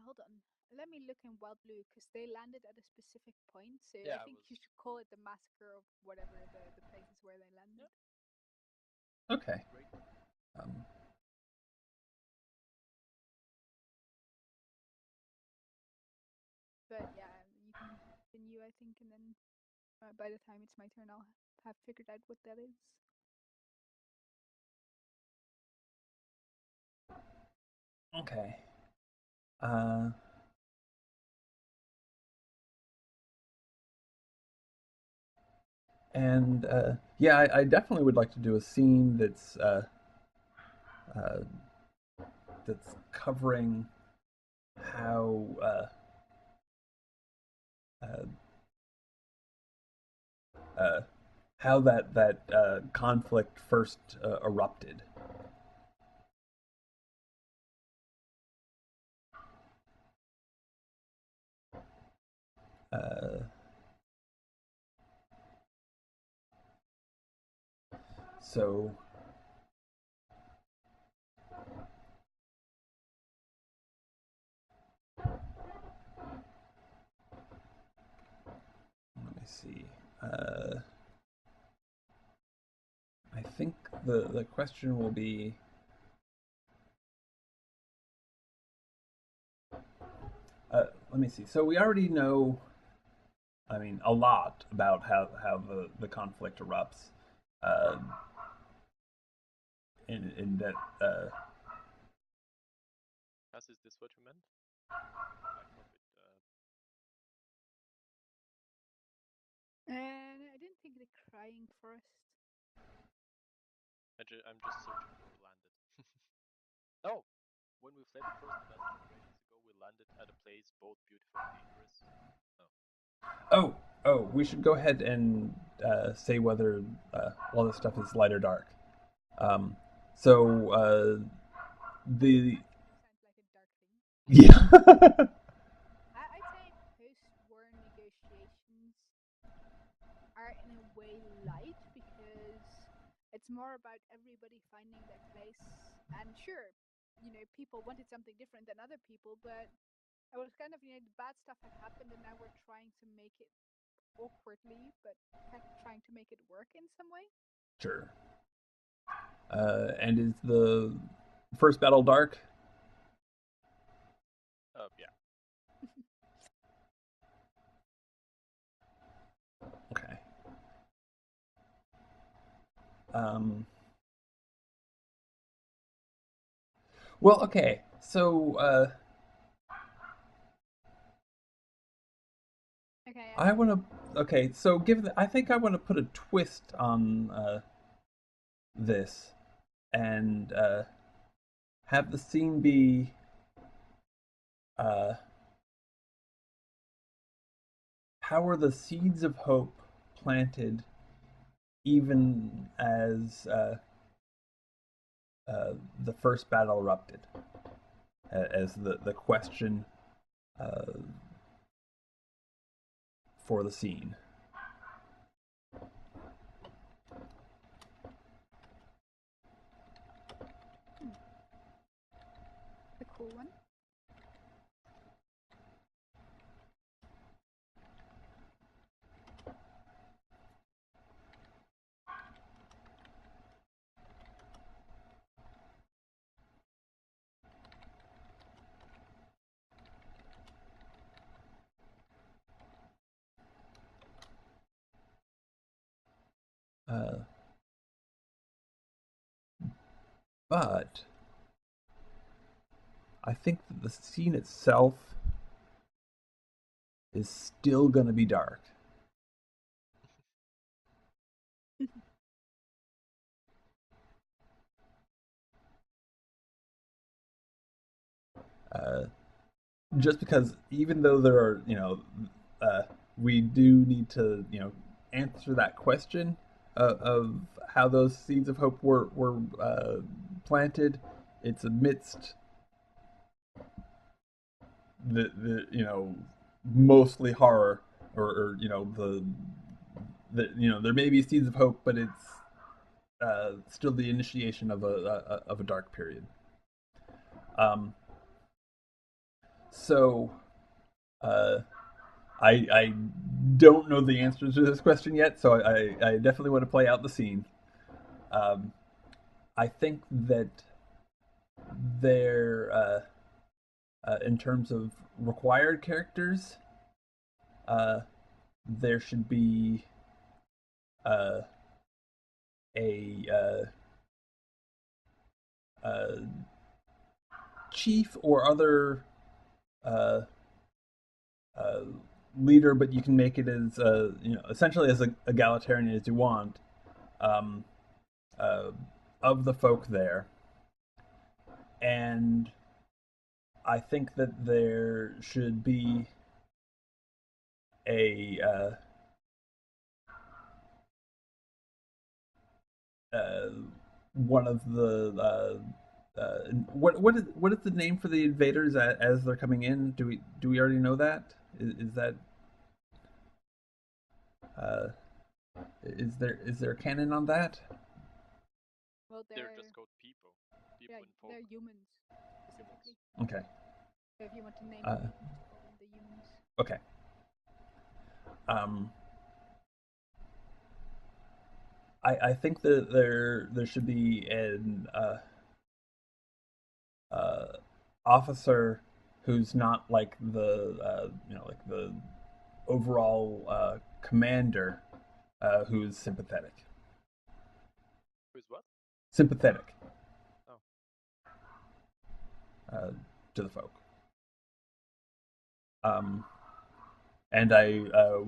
Hold on. Let me look in Wild Blue because they landed at a specific point. So Yeah, I think you should call it the massacre of whatever the places where they landed. Yeah. Okay. Great. But yeah, you can continue, I think, and then by the time it's my turn, I'll have figured out what that is. Okay. And yeah, I definitely would like to do a scene that's covering how uh, how that conflict first erupted. So let me see. I think the question will be. Let me see. So we already know, I mean, a lot about how the conflict erupts. Uh, in that. Is this what you meant? I thought And I didn't think the crying forest. I'm just searching where we landed. Oh, when we fled across the desert generations ago, we landed at a place both beautiful and dangerous. Oh, we should go ahead and say whether all this stuff is light or dark. So the Sounds like a dark thing. yeah. I'd say post-war negotiations are in a way light because it's more about everybody finding their place. And sure, people wanted something different than other people, but it was kind of, the bad stuff had happened, and now we're trying to make it awkwardly, but trying to make it work in some way. Sure. And is the first battle dark? Yeah. Okay. Um, well, okay. So Okay. I want to. Okay, so I think I want to put a twist on this and have the scene be uh, how are the seeds of hope planted even as the first battle erupted? As the question uh, for the scene. A cool one. But I think that the scene itself is still going to be dark. just because even though there are, we do need to, answer that question of how those seeds of hope were planted. It's amidst the mostly horror, or there may be seeds of hope, but it's still the initiation of a dark period. Um, so uh, I don't know the answers to this question yet, so I definitely want to play out the scene. Um, I think that there, in terms of required characters, uh, there should be uh, a chief or other uh, uh, leader, but you can make it as essentially as egalitarian as you want, um, uh, of the folk there. And I think that there should be a one of the what is the name for the invaders as they're coming in? Do we already know that? Is that uh, is there a canon on that? Well, They're they're just called people. People yeah, and folk. they're humans specifically. Okay. So if you want to name them, you can just call them the humans. Okay. Um, I think that there should be an officer who's not like the like the overall commander, who's sympathetic. Who's what? Sympathetic Oh. uh, to the folk. Um, and I Or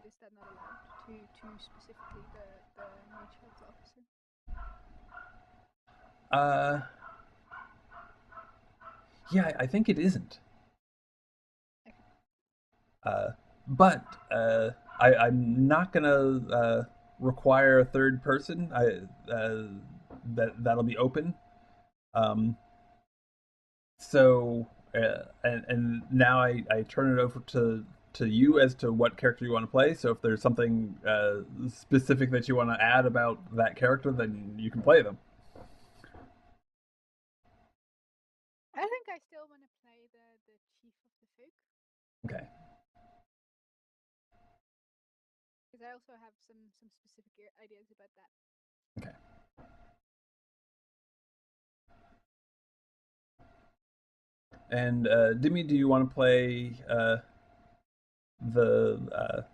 is that not allowed to specifically the nature of the officer? uh, yeah, I think it isn't. Okay. Uh, but I'm not gonna require a third person. That'll be open. Um, so and now I turn it over to you as to what character you want to play. So if there's something specific that you want to add about that character, then you can play them. I think I still want to play the chief of the folk Okay. because I also have some specific ideas about that. Okay. And Dimi, do you want to play the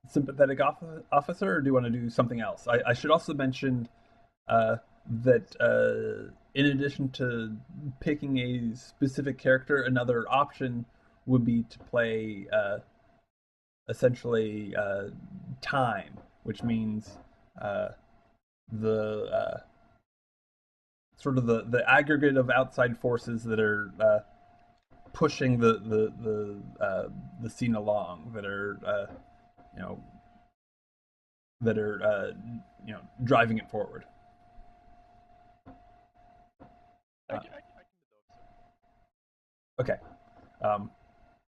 sympathetic officer, or do you want to do something else? I should also mention that in addition to picking a specific character, another option would be to play essentially time, which means uh, the sort of the aggregate of outside forces that are pushing the scene along, that are you know driving it forward. I can do the officer. Okay.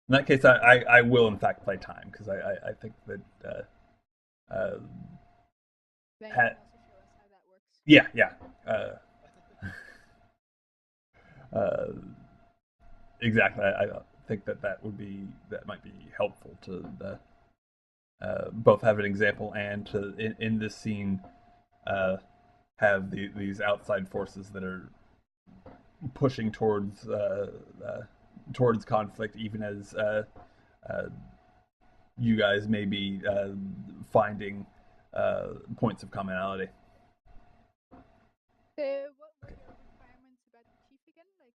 In that case, I will in fact play time because I think that Then you ha- can also show us how that works. yeah. Uh, exactly. I think that might be helpful to both have an example and to in this scene have these outside forces that are pushing towards conflict, even as uh, you guys may be finding points of commonality. So what were your requirements about the chief again? Like,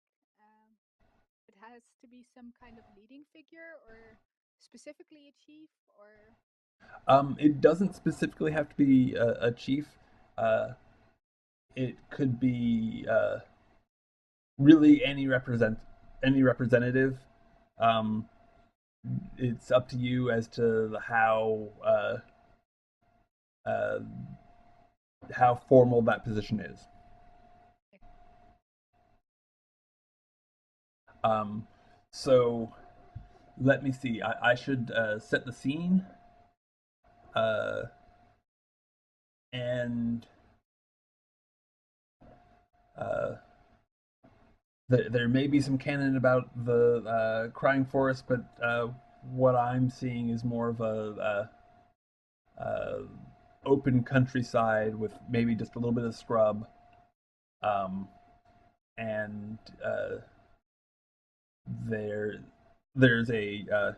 it has to be some kind of leading figure, or specifically a chief, or It doesn't specifically have to be a chief. Uh, it could be really any representative. Um, it's up to you as to uh, how formal that position is. Um, so let me see. I should set the scene, uh, and uh, there may be some canon about the crying forest, but what I'm seeing is more of a open countryside with maybe just a little bit of scrub, um, and there there's a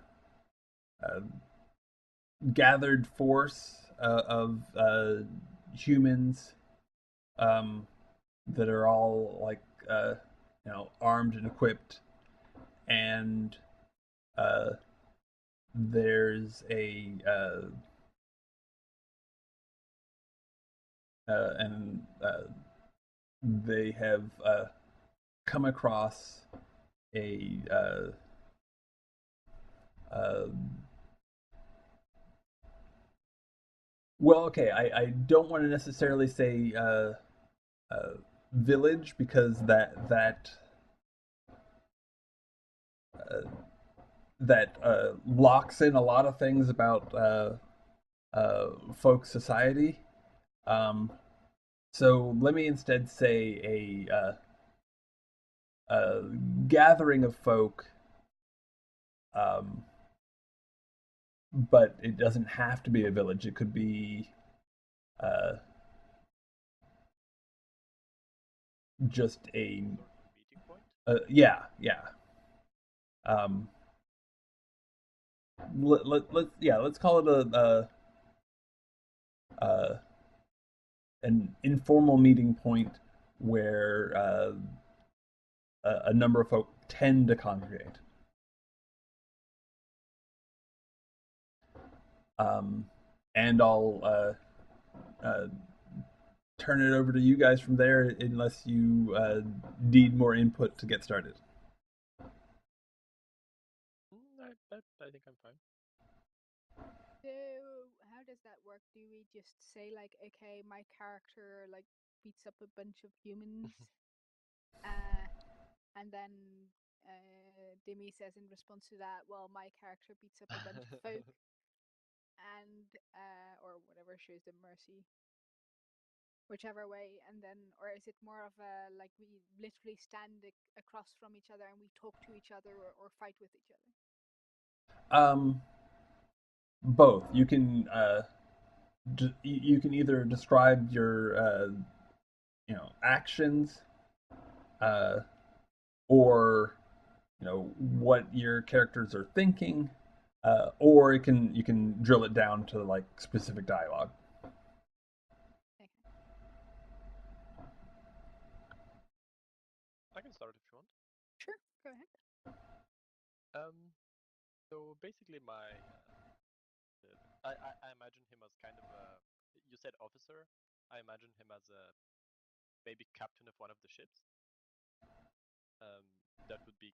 gathered force of humans um, that are all like armed and equipped, and uh, there's a and they have come across a uh, well, okay, I don't want to necessarily say village because uh, that locks in a lot of things about folk society. Um, so let me instead say a gathering of folk, um, but it doesn't have to be a village. It could be uh, just a Meeting point. yeah. Um, let's call it a an informal meeting point where a number of folk tend to congregate. And I'll turn it over to you guys from there, unless you need more input to get started. I think I'm fine. So how does that work? Do we just say like, okay, my character like beats up a bunch of humans, and then Demi says in response to that, well, my character beats up a bunch of folk, and or whatever, shows them mercy, whichever way, and then, or is it more of a like we literally stand across from each other and we talk to each other, or fight with each other? Both. You can you can either describe your actions, uh, or what your characters are thinking, or you can drill it down to like specific dialogue. Okay. I can start if you want. Sure, go ahead. So basically, I imagine him as kind of a. You said officer. I imagine him as a maybe captain of one of the ships. That would be,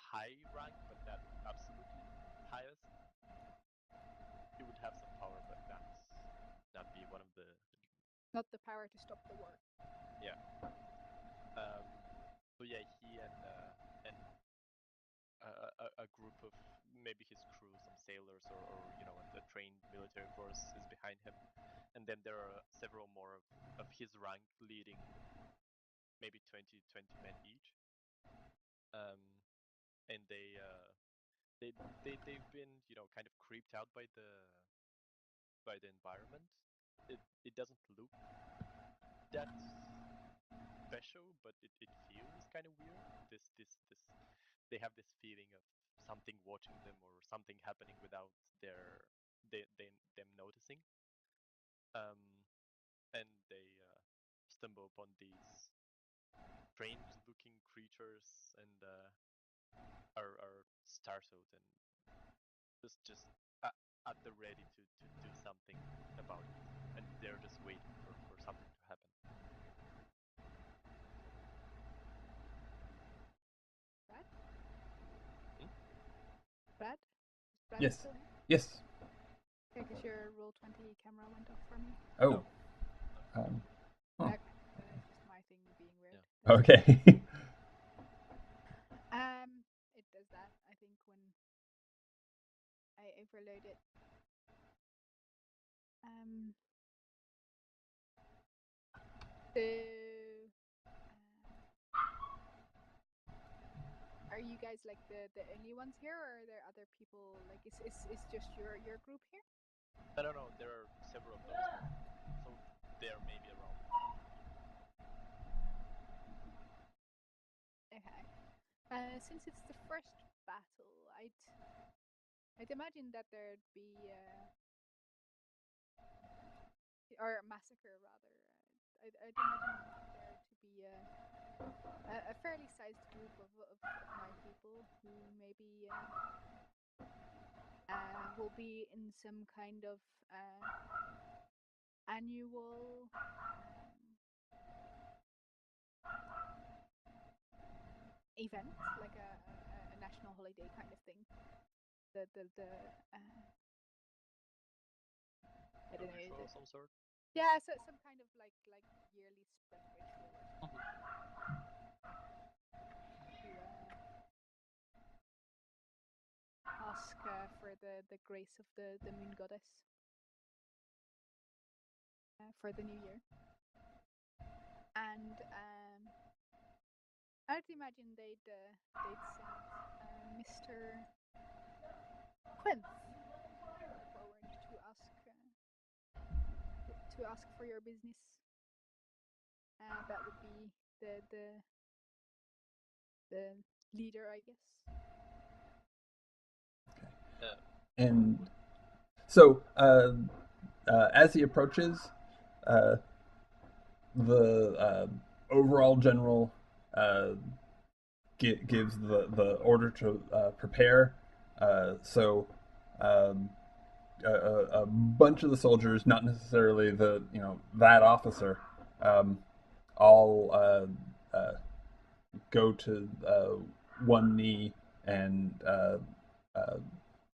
high rank, but not absolutely highest. He would have some power, but not be one of the. Not the power to stop the war. Yeah. So yeah, he and a group of maybe his crew, some sailors or a trained military force is behind him, and then there are several more of his rank leading maybe 20 men each, and they've been kind of creeped out by the environment. It doesn't look that special, but it feels kind of weird. This they have this feeling of something watching them or something happening without them noticing. And they stumble upon these strange-looking creatures and are startled and just at the ready to do something about it, and they're just waiting for something to happen. Yes. Still here? Yes. Okay, because your Roll20 camera went off for me. Oh. Okay, it's just my thing being weird. Yeah. Okay. It does that, I think, when I overload it. So, are you guys like the only ones here, or are there other people? Like, is just your group here? No. There are several of those, so there may be around. Okay. Since it's the first battle, I'd imagine that there'd be or massacre rather. I'd imagine there to be a fairly sized group of my people who maybe will be in some kind of annual event, like a national holiday kind of thing. I don't know. Ritual of some sort. Yeah, so some kind of like yearly spring ritual or something. To ask for the grace of the moon goddess for the new year. And I'd imagine they'd send Mr. Quinth forward to ask for your business. That would be the leader, I guess. And so, as he approaches, the overall general gives the order to prepare. So a bunch of the soldiers, not necessarily that officer, all go to one knee and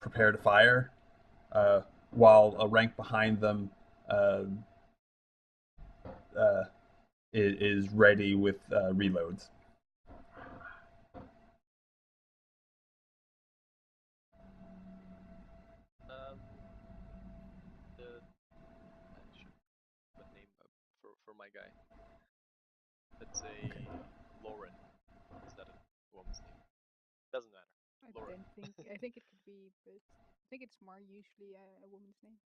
prepare to fire, while a rank behind them is ready with reloads. What name for my guy? Let's say Lauren. Is that a woman's name? Doesn't matter. Lauren. I think it could be, but I think it's more usually a woman's name.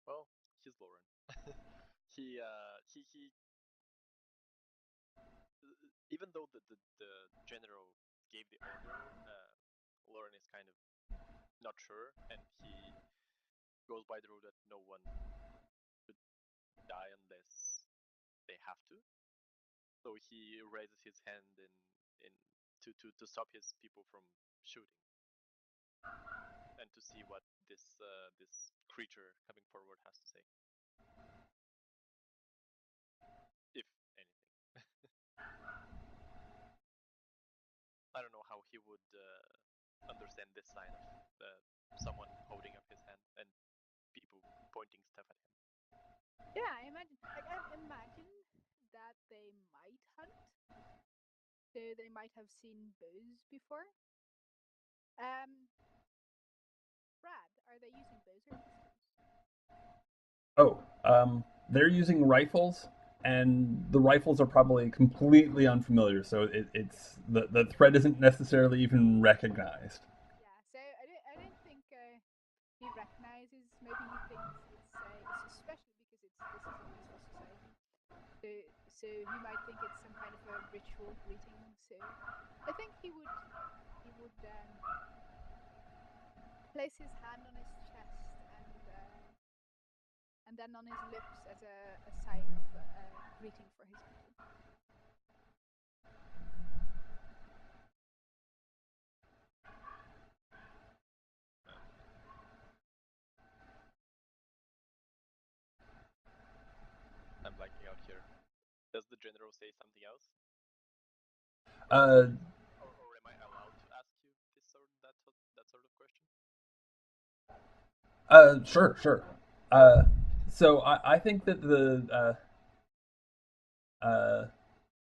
Well, he's Lauren. he even though the general gave the order, Lauren is kind of not sure, and he goes by the rule that no one should die unless they have to. So he raises his hand to stop his people from shooting, and to see what this creature coming forward has to say, if anything. I don't know how he would understand this sign of someone holding up his hand and people pointing stuff at him. Yeah, I imagine. Like, I imagine that they might hunt. So they might have seen bows before. Brad, are they using bows or pistols? Oh, they're using rifles, and the rifles are probably completely unfamiliar, so it's the threat isn't necessarily even recognized. Yeah, so I don't think he recognizes. Maybe he thinks it's especially because this is a peaceful society. So he might think it's some kind of a ritual greeting. So I think he would place his hand on his chest and then on his lips as a sign of greeting for his people. I'm blanking out here. Does the general say something else? Or am I allowed to ask you this or that Sure. So I think that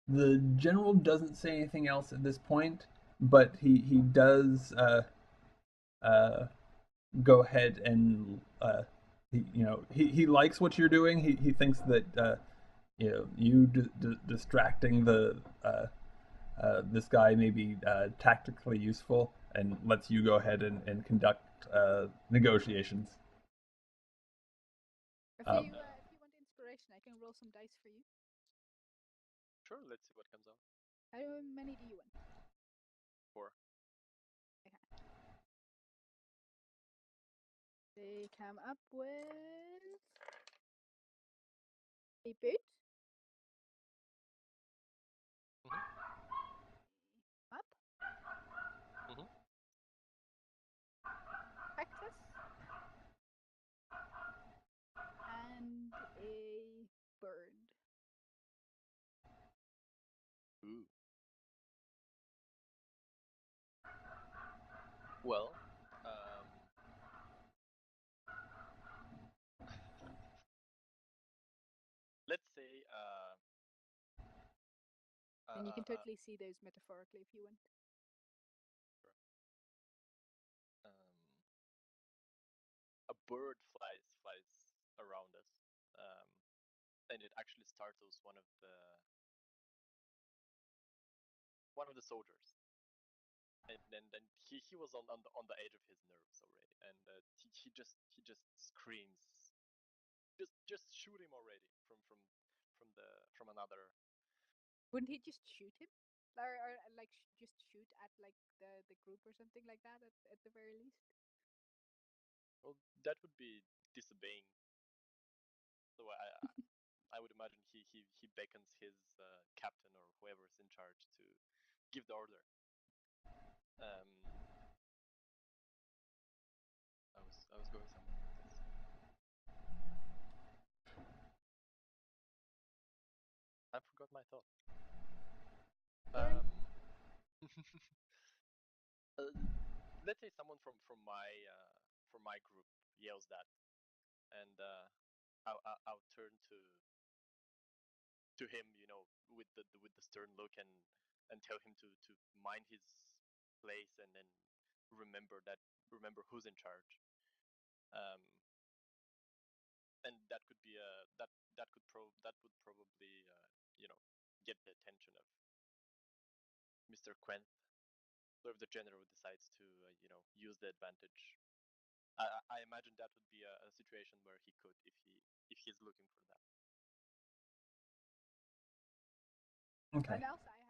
the general doesn't say anything else at this point, but he does go ahead and he likes what you're doing. He thinks that you distracting the this guy may be tactically useful, and lets you go ahead and conduct negotiations. If you want inspiration, I can roll some dice for you. Sure, let's see what comes out. How many do you want? 4. Okay. They come up with a boot. Up. Cactus. And a bird. Ooh. Well, let's say and you can totally see those metaphorically if you want. A bird flies around us, and it actually startles one of the soldiers, and then he was on the edge of his nerves already, and he just screams, just shoot him already from another. Wouldn't he just shoot him, or like just shoot at like the group or something like that at the very least? Well, that would be disobeying. So I would imagine he beckons his captain or whoever's in charge to give the order. I was going somewhere with this. I forgot my thought. Let's say someone from my group yells that, and I'll turn to him, with the stern look, and tell him to mind his place, and then remember who's in charge. And that could be that would probably get the attention of Mr. Quent. So if the general decides to use the advantage, I imagine that would be a situation where he could, if he's looking for that. Okay. And also, I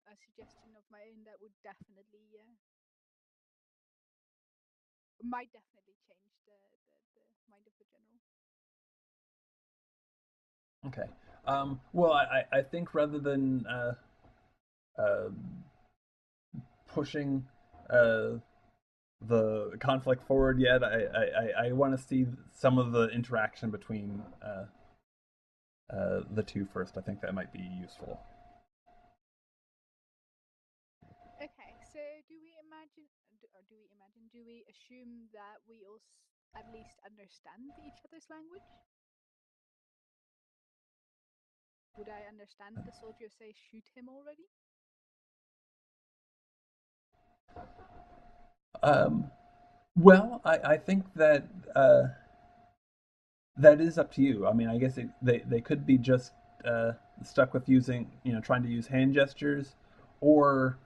have a suggestion of my own that would definitely might definitely change the mind of the general. Okay. Well, I think rather than pushing the conflict forward yet, I want to see some of the interaction between the two first. I think that might be useful. Okay, so do we assume that we all at least understand each other's language? Would I understand the soldier say shoot him already? Well, I think that that is up to you. I mean, I guess they could be just stuck with using, trying to use hand gestures, or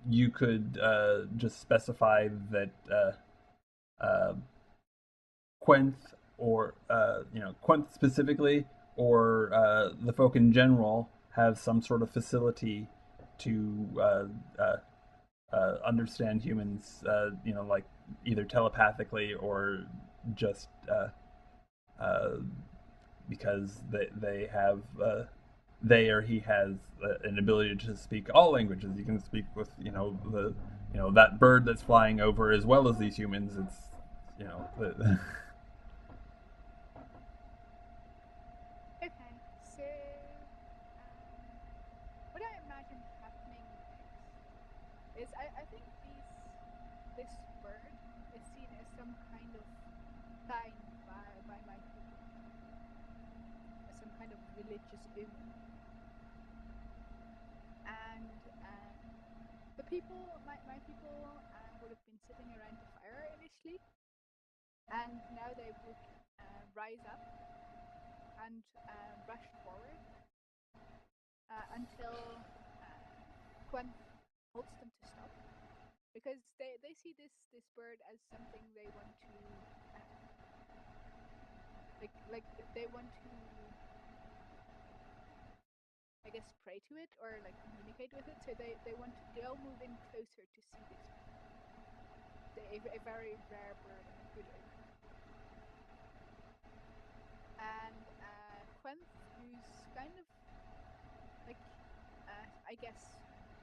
you could just specify that Quenth, or Quenth specifically, or the folk in general have some sort of facility to understand humans, like either telepathically or just because they have they or he has an ability to speak all languages. You can speak with that bird that's flying over as well as these humans. It's Okay, so what I imagine happening next is I think this bird is seen some kind of sign by my people, some kind of religious omen. And the people, my people, would have been sitting around the fire initially, and now they would rise up and rush forward until Gwen holds them to stop, because they see this bird as something they want to like they want to, I guess, pray to it or like communicate with it. So they'll move in closer to see this bird. A very rare bird and a good omen. And Quenth, who's kind of like I guess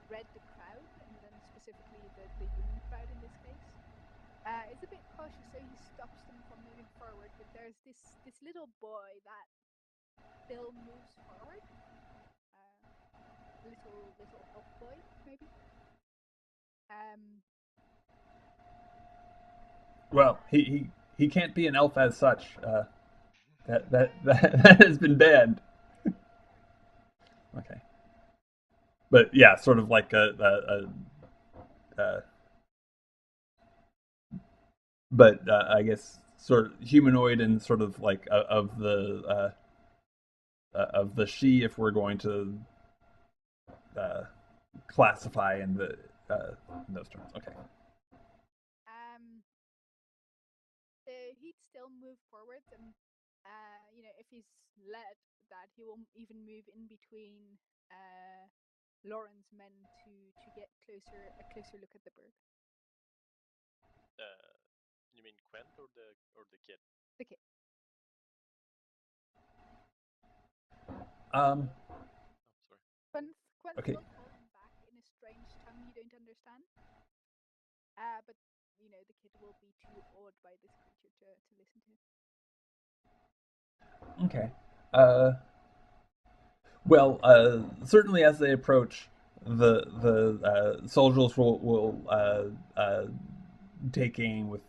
read the crowd, and then specifically the human crowd in this case, is a bit cautious, so he stops them from moving forward. But there's this little boy that still moves forward. Little elf boy, maybe. Well, he can't be an elf as such. That has been banned. Okay. But yeah, sort of like but I guess sort of humanoid and sort of like of the she, if we're going to classify in those terms. Okay. He'd still move forwards, and if he's led, that he will even move in between Lauren's men to get a closer look at the bird. You mean Quent or the kid? The kid. Oh, sorry. Quent Okay. will call him back in a strange tongue you don't understand. But the kid will be too awed by this creature to listen to. Okay. Well, certainly as they approach, the soldiers will take aim with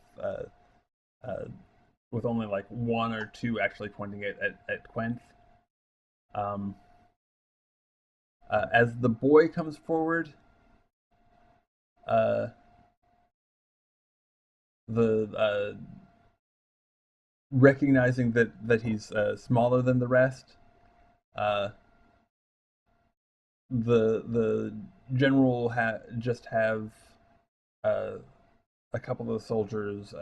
only like one or two actually pointing at Quenth. As the boy comes forward, the recognizing that he's smaller than the rest, the general just have a couple of the soldiers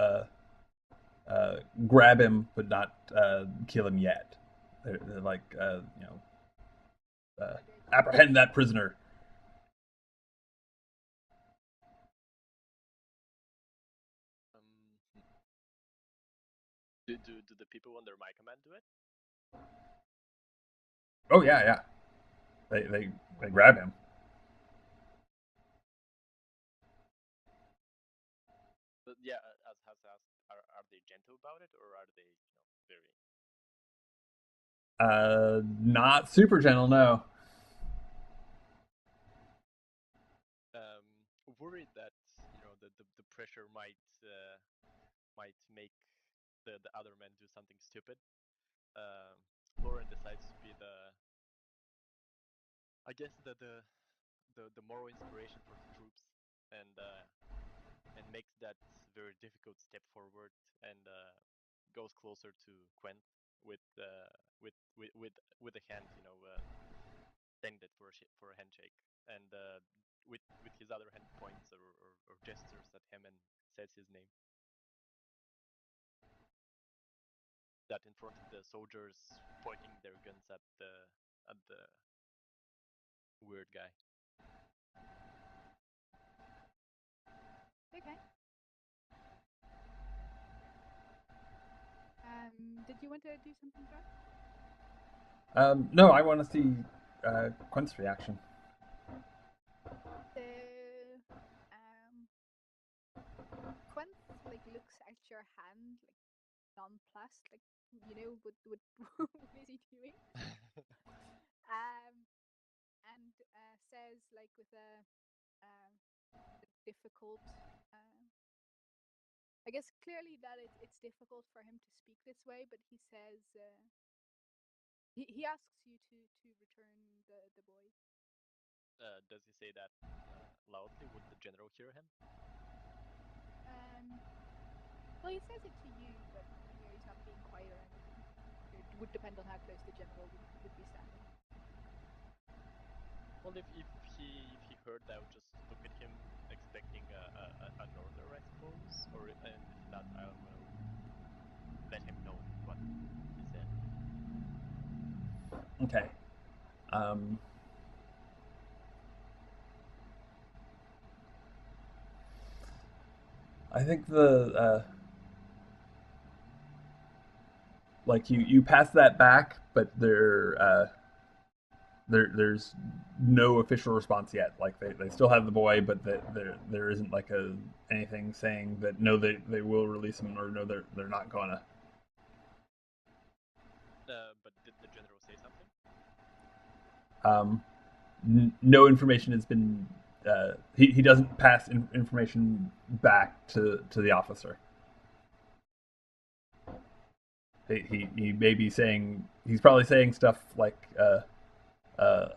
grab him, but not kill him yet. They're like, apprehend that prisoner. Do the people under my command do it? Oh yeah. They grab him. But yeah, as has asked, are they gentle about it, or are they very? Not super gentle, no. Worried that the pressure might make the other men do something stupid. Lauren decides to be I guess the moral inspiration for the troops, and makes that very difficult step forward, and goes closer to Quent with a hand, tended for a handshake, and with his other hand points or gestures at him and says his name. That in front of the soldiers pointing their guns at the weird guy. Okay. Did you want to do something, John? No, I want to see Quent's reaction. So, Quent looks at your hand nonplussed, what what is he doing? And says with a difficult I guess clearly that it's difficult for him to speak this way, but he says he asks you to return the boy. Does he say that loudly? Would the general hear him? Well, he says it to you, but he's not being quiet or anything. It would depend on how close the general would be standing. Well, if he heard that, I would just look at him, expecting an order, I suppose. Or and if not, I will let him know what he said. Okay. I think like you pass that back, but there's no official response yet. Like they still have the boy, but there isn't like anything saying that no they will release him or no they're not gonna. But did the general say something? No information has been. He doesn't pass information back to the officer. He may be saying he's probably saying stuff like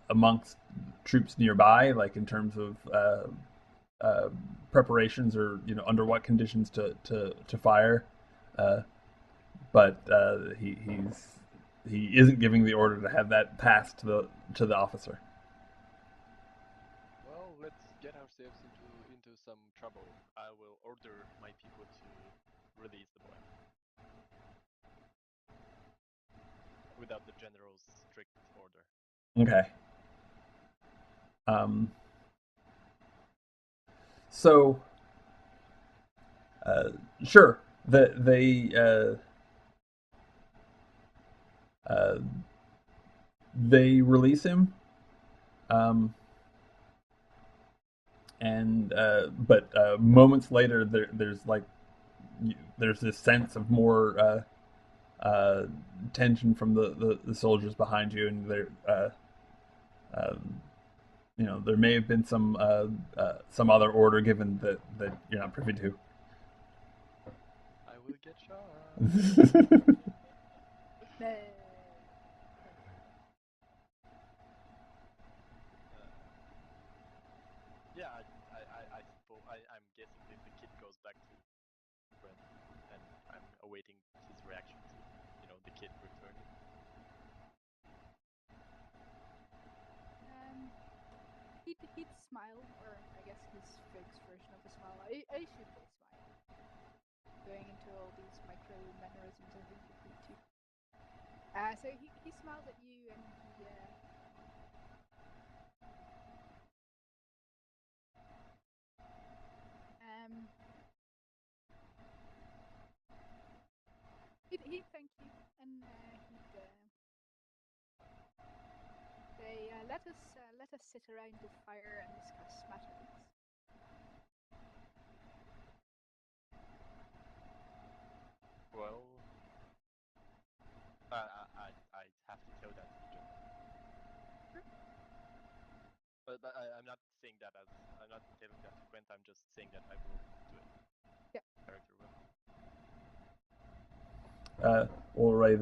amongst troops nearby, like in terms of preparations or under what conditions to fire. But he isn't giving the order to have that passed to the officer. Well, let's get ourselves into some trouble. I will order my people to release the boy without the general's strict order. Okay. So, sure, they release him, and but moments later, there's this sense of more tension from the soldiers behind you, and there may have been some other order given that you're not privy to. I will get shot. Yeah, I suppose I'm guessing that the kid goes back to Brent, and I'm awaiting his reaction to the kid returning. He'd smile, or I guess his Fig's version of a smile. I assume they smile. Going into all these micro mannerisms, I think would be too. So he smiles at you, and he'd thank you, and he'd say, let us sit around the fire and discuss matters. Well, I have to tell that to the general. Sure. But I'm not saying that I'm not telling that to Quent. I'm just saying that I will do it. Yeah. Character will. Already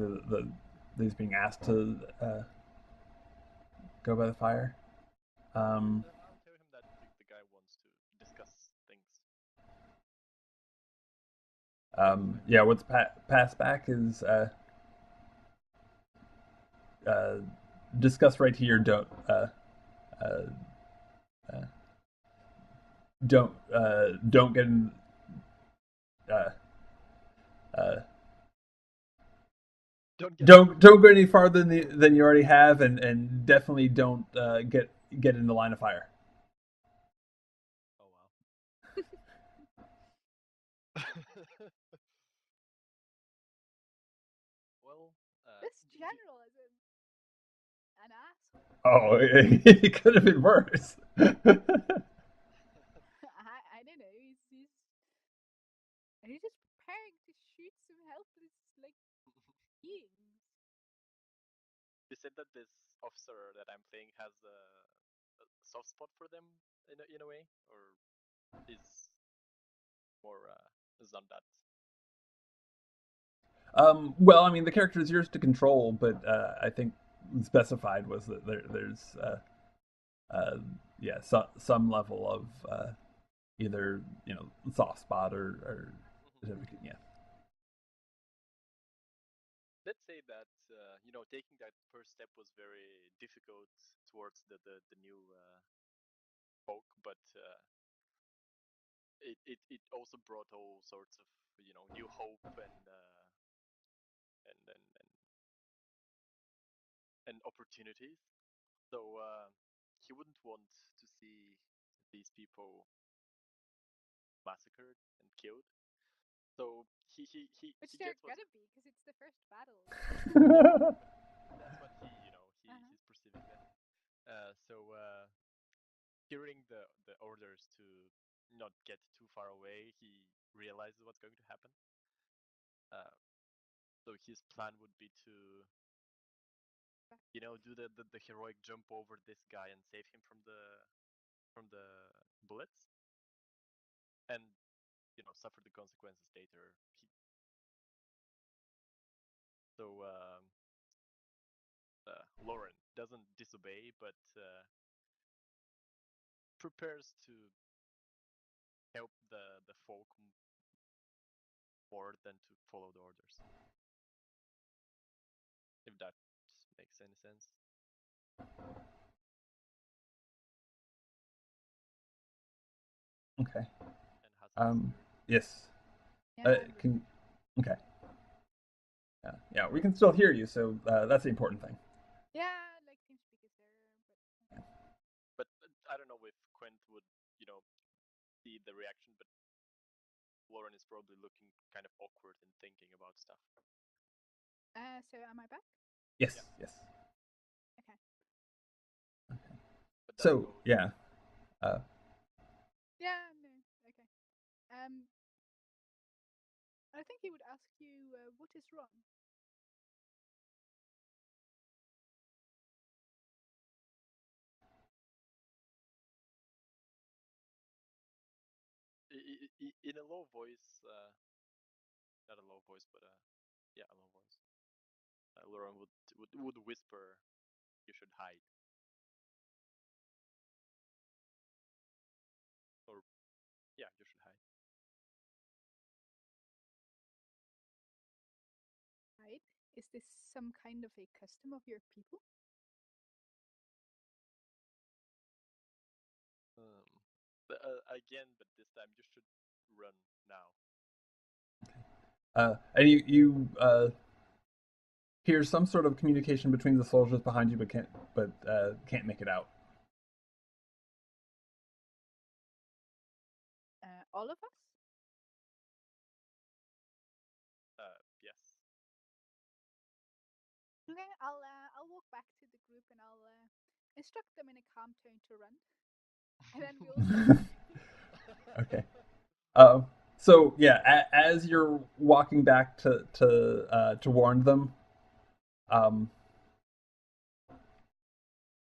these being asked to go by the fire. I'll tell him that the guy wants to discuss things. Yeah, what's passed back is discuss right here. Don't get in. Don't go any farther than you already have, and definitely don't get in the line of fire. Oh wow. Well, this general is an asshole. Oh, it could have been worse. I don't know. He's just preparing to shoot some helpless beings. You said that this officer that I'm playing has a soft spot for them in a way, or is more It's not that. Well, I mean, the character is yours to control, but I think specified was that there's uh, yeah, some level of either soft spot or Mhm. yeah. Let's say that taking that first step was very difficult towards the new folk, but it also brought all sorts of new hope and opportunities. So he wouldn't want to see these people massacred and killed. So he Which they're gets what's gonna be, because it's the first battle. yeah, but that's what Uh-huh. he's perceiving that. So hearing the orders to not get too far away, he realizes what's going to happen. Uh, so his plan would be to do the heroic jump over this guy and save him from the bullets, and suffer the consequences later. So Lauren doesn't disobey, but prepares to help the folk more than to follow the orders. If that makes any sense. Okay. And Hassan, is there? Yes. Yeah, I'm with Can you. okay. Yeah, we can still hear you, so that's the important thing. Yeah, like TeamSpeak is there, but But I don't know if Quent would see the reaction, but Lauren is probably looking kind of awkward and thinking about stuff. so am I back? Yes, Yeah, yes. Okay. Okay. but that So goes. yeah, uh, Yeah, no. Okay. I think he would ask you what is wrong. In a low voice, not a low voice, but yeah, a low voice. Lauren would whisper, "You should hide," or yeah, you should hide. Right? Is this some kind of a custom of your people? Again, but this time you should run now. and you hear some sort of communication between the soldiers behind you, but can't make it out. All of us? Yes. Okay, I'll walk back to the group and I'll instruct them in a calm tone to run, and then we all start running. Okay. Uh, so yeah, as you're walking back to warn them, um,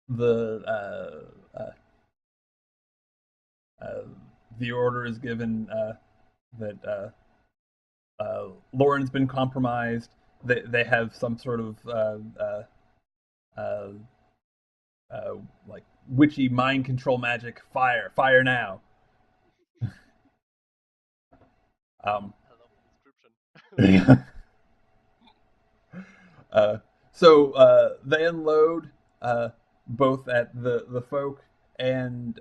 the uh, the order is given that Lauren's been compromised. They have some sort of uh, uh, like witchy mind control magic. Fire now. Um, I love the description. uh, so they unload both at the folk and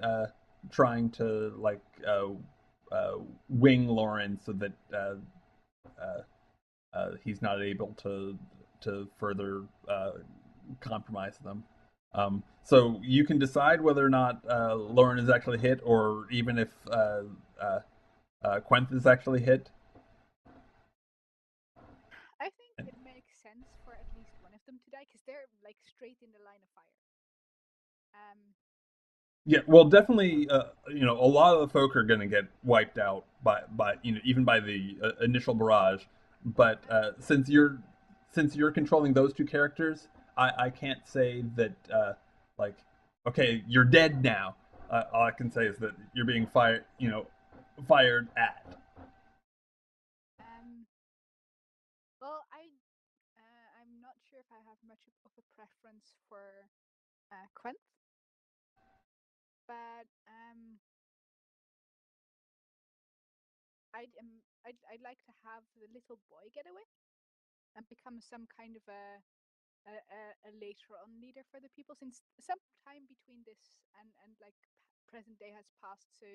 trying to wing Lauren so that uh, he's not able to further compromise them. So you can decide whether or not Lauren is actually hit, or even if uh, Quenth is actually hit. I think it makes sense for at least one of them to die because they're like straight in the line of fire. Um, Yeah, well, definitely. A lot of the folk are going to get wiped out by even by the initial barrage. But since you're controlling those two characters, I can't say that like okay, you're dead now. All I can say is that you're being fired. Fired at. much of a preference for Quenth, but I'd like to have the little boy get away and become some kind of a later on leader for the people, since some time between this and like present day has passed. So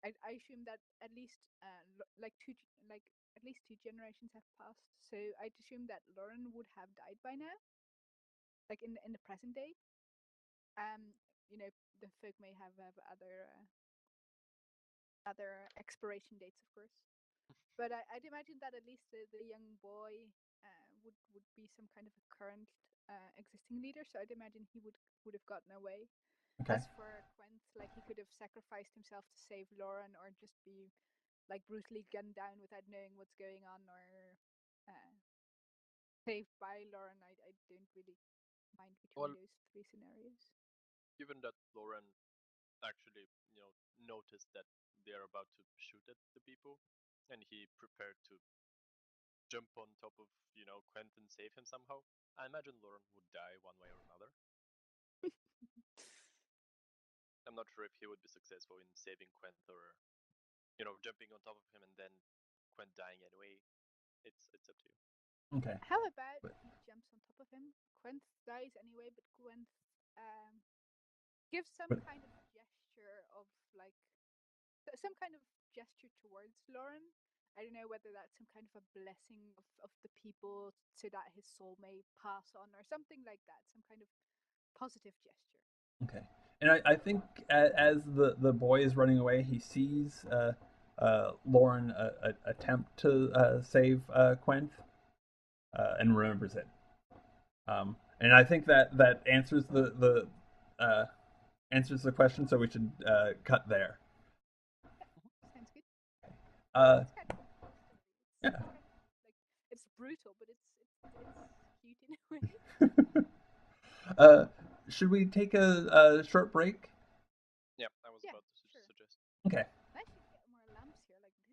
I assume that at least at least two generations have passed. So I'd assume that Lauren would have died by now, like in the present day. You know, the folk may have other expiration dates, of course. But I'd imagine that at least the young boy would be some kind of a current existing leader. So I'd imagine he would have gotten away. Okay. As for Quenth, like he could have sacrificed himself to save Lauren, or just be like brutally gunned down without knowing what's going on, or saved by Lauren. I don't really mind between those three scenarios. Given that Lauren actually, noticed that they're about to shoot at the people, and he prepared to jump on top of, Quentin and save him somehow, I imagine Lauren would die one way or another. I'm not sure if he would be successful in saving Quent or, jumping on top of him and then Quent dying anyway. It's up to you. Okay. How about he jumps on top of him? Quenth dies anyway, but Quenth gives some kind of gesture of like some kind of gesture towards Lauren. I don't know whether that's some kind of a blessing of the people so that his soul may pass on, or something like that. Some kind of positive gesture. Okay. And I think as the boy is running away, he sees Lauren attempt to save Quenth and remembers it. And I think that answers the answers the question. So we should cut there. Sounds good. It's kind of yeah. Kind of, like it's brutal, but it's cute in a way. Should we take a short break? Yeah, I was about to suggest. Okay.